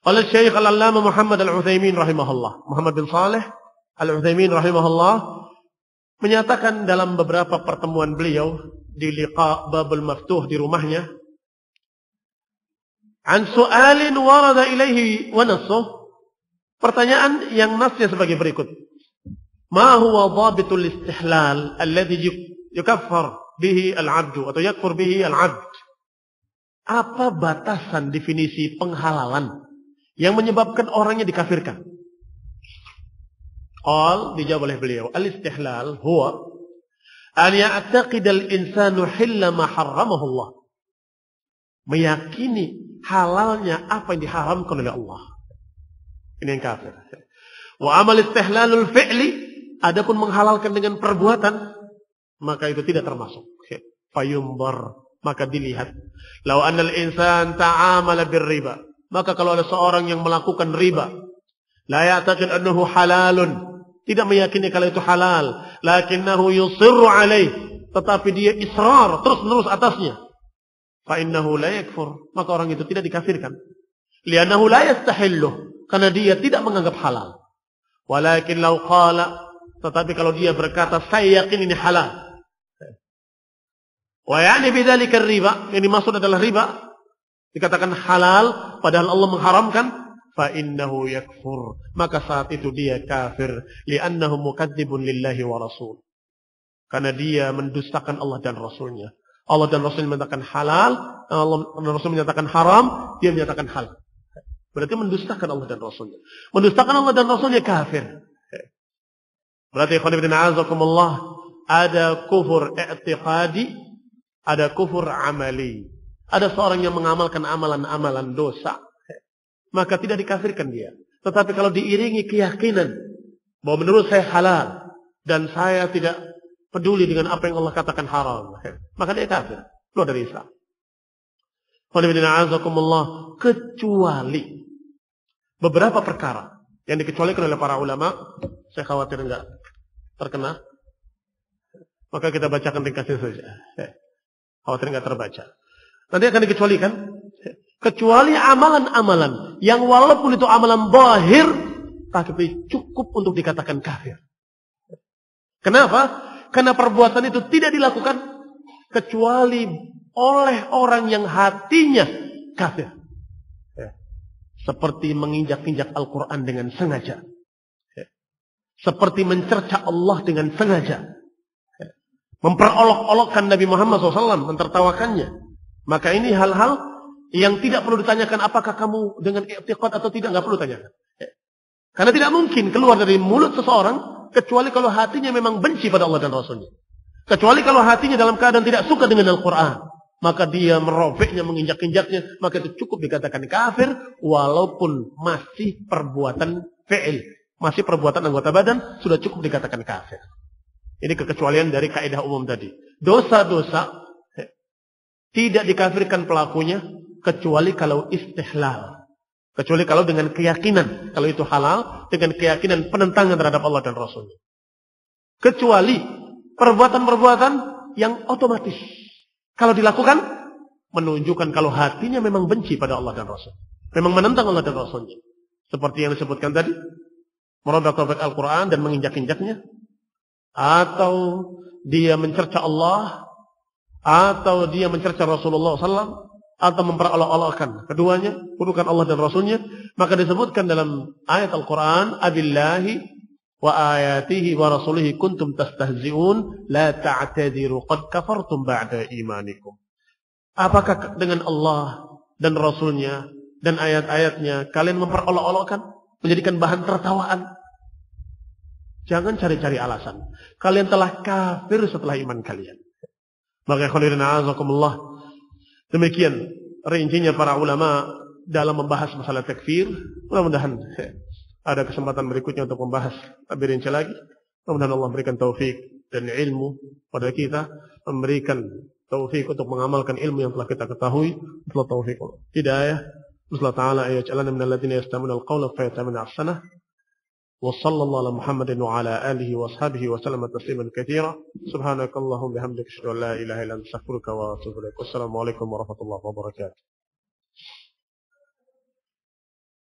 Kalau Syekh Al-Allamah Muhammad Al-Utsaimin rahimahullah, Muhammad bin Saleh Al-Utsaimin rahimahullah, menyatakan dalam beberapa pertemuan beliau di liqa Babul Maftuh di rumahnya, an su'alin warada ilaihi wa nassuh, pertanyaan yang nasnya sebagai berikut. Ma huwa dhabitul istihlal alladhi yukaffar bihi al-'abd atau yakfur bihi al-'abd? Apa batasan definisi penghalalan yang menyebabkan orangnya dikafirkan? Dijawab oleh beliau, al-istihlal huwa an ya'taqid al-insanu hilla ma harramahu Allah. Meyakini halalnya apa yang diharamkan oleh Allah. Ini yang kafir. Wa amal istihlalul fi'li, adapun menghalalkan dengan perbuatan, maka itu tidak termasuk. Fayumbar, maka dilihat. Lau annal insan ta'amala birriba, maka kalau ada seorang yang melakukan riba, la ya'taqid annahu halalun, tidak meyakini kalau itu halal, lakinnahu yusirru alaih, tetapi dia israr terus-menerus atasnya, fa innahu la yakfur, maka orang itu tidak dikafirkan. Li'annahu la yastahilluh, karena dia tidak menganggap halal. Walakin law qala, tetapi kalau dia berkata saya yakin ini halal, wa ya'ni bidzalika riba, yang dimaksud adalah riba, dikatakan halal padahal Allah mengharamkan, fa innahu yakfur, maka saat itu dia kafir, li'annahu mukadzibun lillahi wa rasul, karena dia mendustakan Allah dan Rasulnya. Allah dan Rasul menyatakan halal, Allah dan Rasul menyatakan haram, dia menyatakan halal. Berarti mendustakan Allah dan Rasulnya. Mendustakan Allah dan Rasulnya kafir. Berarti ada kufur i'tiqadi, ada kufur amali. Ada seorang yang mengamalkan amalan-amalan dosa, maka tidak dikafirkan dia. Tetapi kalau diiringi keyakinan bahwa menurut saya halal dan saya tidak peduli dengan apa yang Allah katakan haram, maka dia kafir, keluar dari Islam. Kecuali beberapa perkara yang dikecualikan oleh para ulama, saya khawatir enggak terkena, maka kita bacakan ringkasnya saja. Khawatir enggak terbaca. Nanti akan dikecualikan. Kecuali amalan-amalan yang walaupun itu amalan zahir, tapi cukup untuk dikatakan kafir. Kenapa? Karena perbuatan itu tidak dilakukan kecuali oleh orang yang hatinya kafir. Seperti menginjak-injak Al-Quran dengan sengaja. Seperti mencerca Allah dengan sengaja. Memperolok-olokkan Nabi Muhammad SAW, mentertawakannya. Maka ini hal-hal yang tidak perlu ditanyakan apakah kamu dengan i'tiqad atau tidak, nggak perlu tanyakan. Karena tidak mungkin keluar dari mulut seseorang kecuali kalau hatinya memang benci pada Allah dan Rasulnya. Kecuali kalau hatinya dalam keadaan tidak suka dengan Al-Quran, maka dia merobeknya, menginjak-injaknya, maka itu cukup dikatakan kafir walaupun masih perbuatan fi'il, masih perbuatan anggota badan, sudah cukup dikatakan kafir. Ini kekecualian dari kaidah umum tadi. Dosa-dosa tidak dikafirkan pelakunya kecuali kalau istihlal, kecuali kalau dengan keyakinan kalau itu halal, dengan keyakinan penentangan terhadap Allah dan Rasulnya. Kecuali perbuatan-perbuatan yang otomatis kalau dilakukan menunjukkan kalau hatinya memang benci pada Allah dan Rasul, memang menentang Allah dan Rasulnya. Seperti yang disebutkan tadi, merobek-robek Al-Quran dan menginjak-injaknya, atau dia mencerca Allah, atau dia mencerca Rasulullah SAW, atau memperolok-olokkan keduanya, bukan Allah dan Rasulnya, maka disebutkan dalam ayat Al-Quran, abillahi wa ayatihi wa rasulihi kuntum tastahzi'un la ta'tadiru qad kafartum ba'da imanikum. Apakah dengan Allah dan Rasulnya dan ayat-ayatnya kalian memperolok-olokkan, menjadikan bahan tertawaan? Jangan cari-cari alasan. Kalian telah kafir setelah iman kalian. Maka khairuna azakumullah, demikian rincinya para ulama dalam membahas masalah takfir. Mudah-mudahan ada kesempatan berikutnya untuk membahas lebih rinci lagi. Mudah-mudahan Allah berikan taufik dan ilmu pada kita, memberikan taufik untuk mengamalkan ilmu yang telah kita ketahui. Allah taufik hidayah. Allah Ta'ala ayaj'alana minal ladzina yastami'una al-qawla fayattabi'una ahsanah. Wa sallallahu ala Muhammadin wa ala alihi wa ashabihi wa sallama tasliman katsira. Subhanakallahumma bihamdika asyhadu an la ilaha illa anta astaghfiruka wa atubu ilaik. Wassalamu alaikum warahmatullahi wabarakatuh.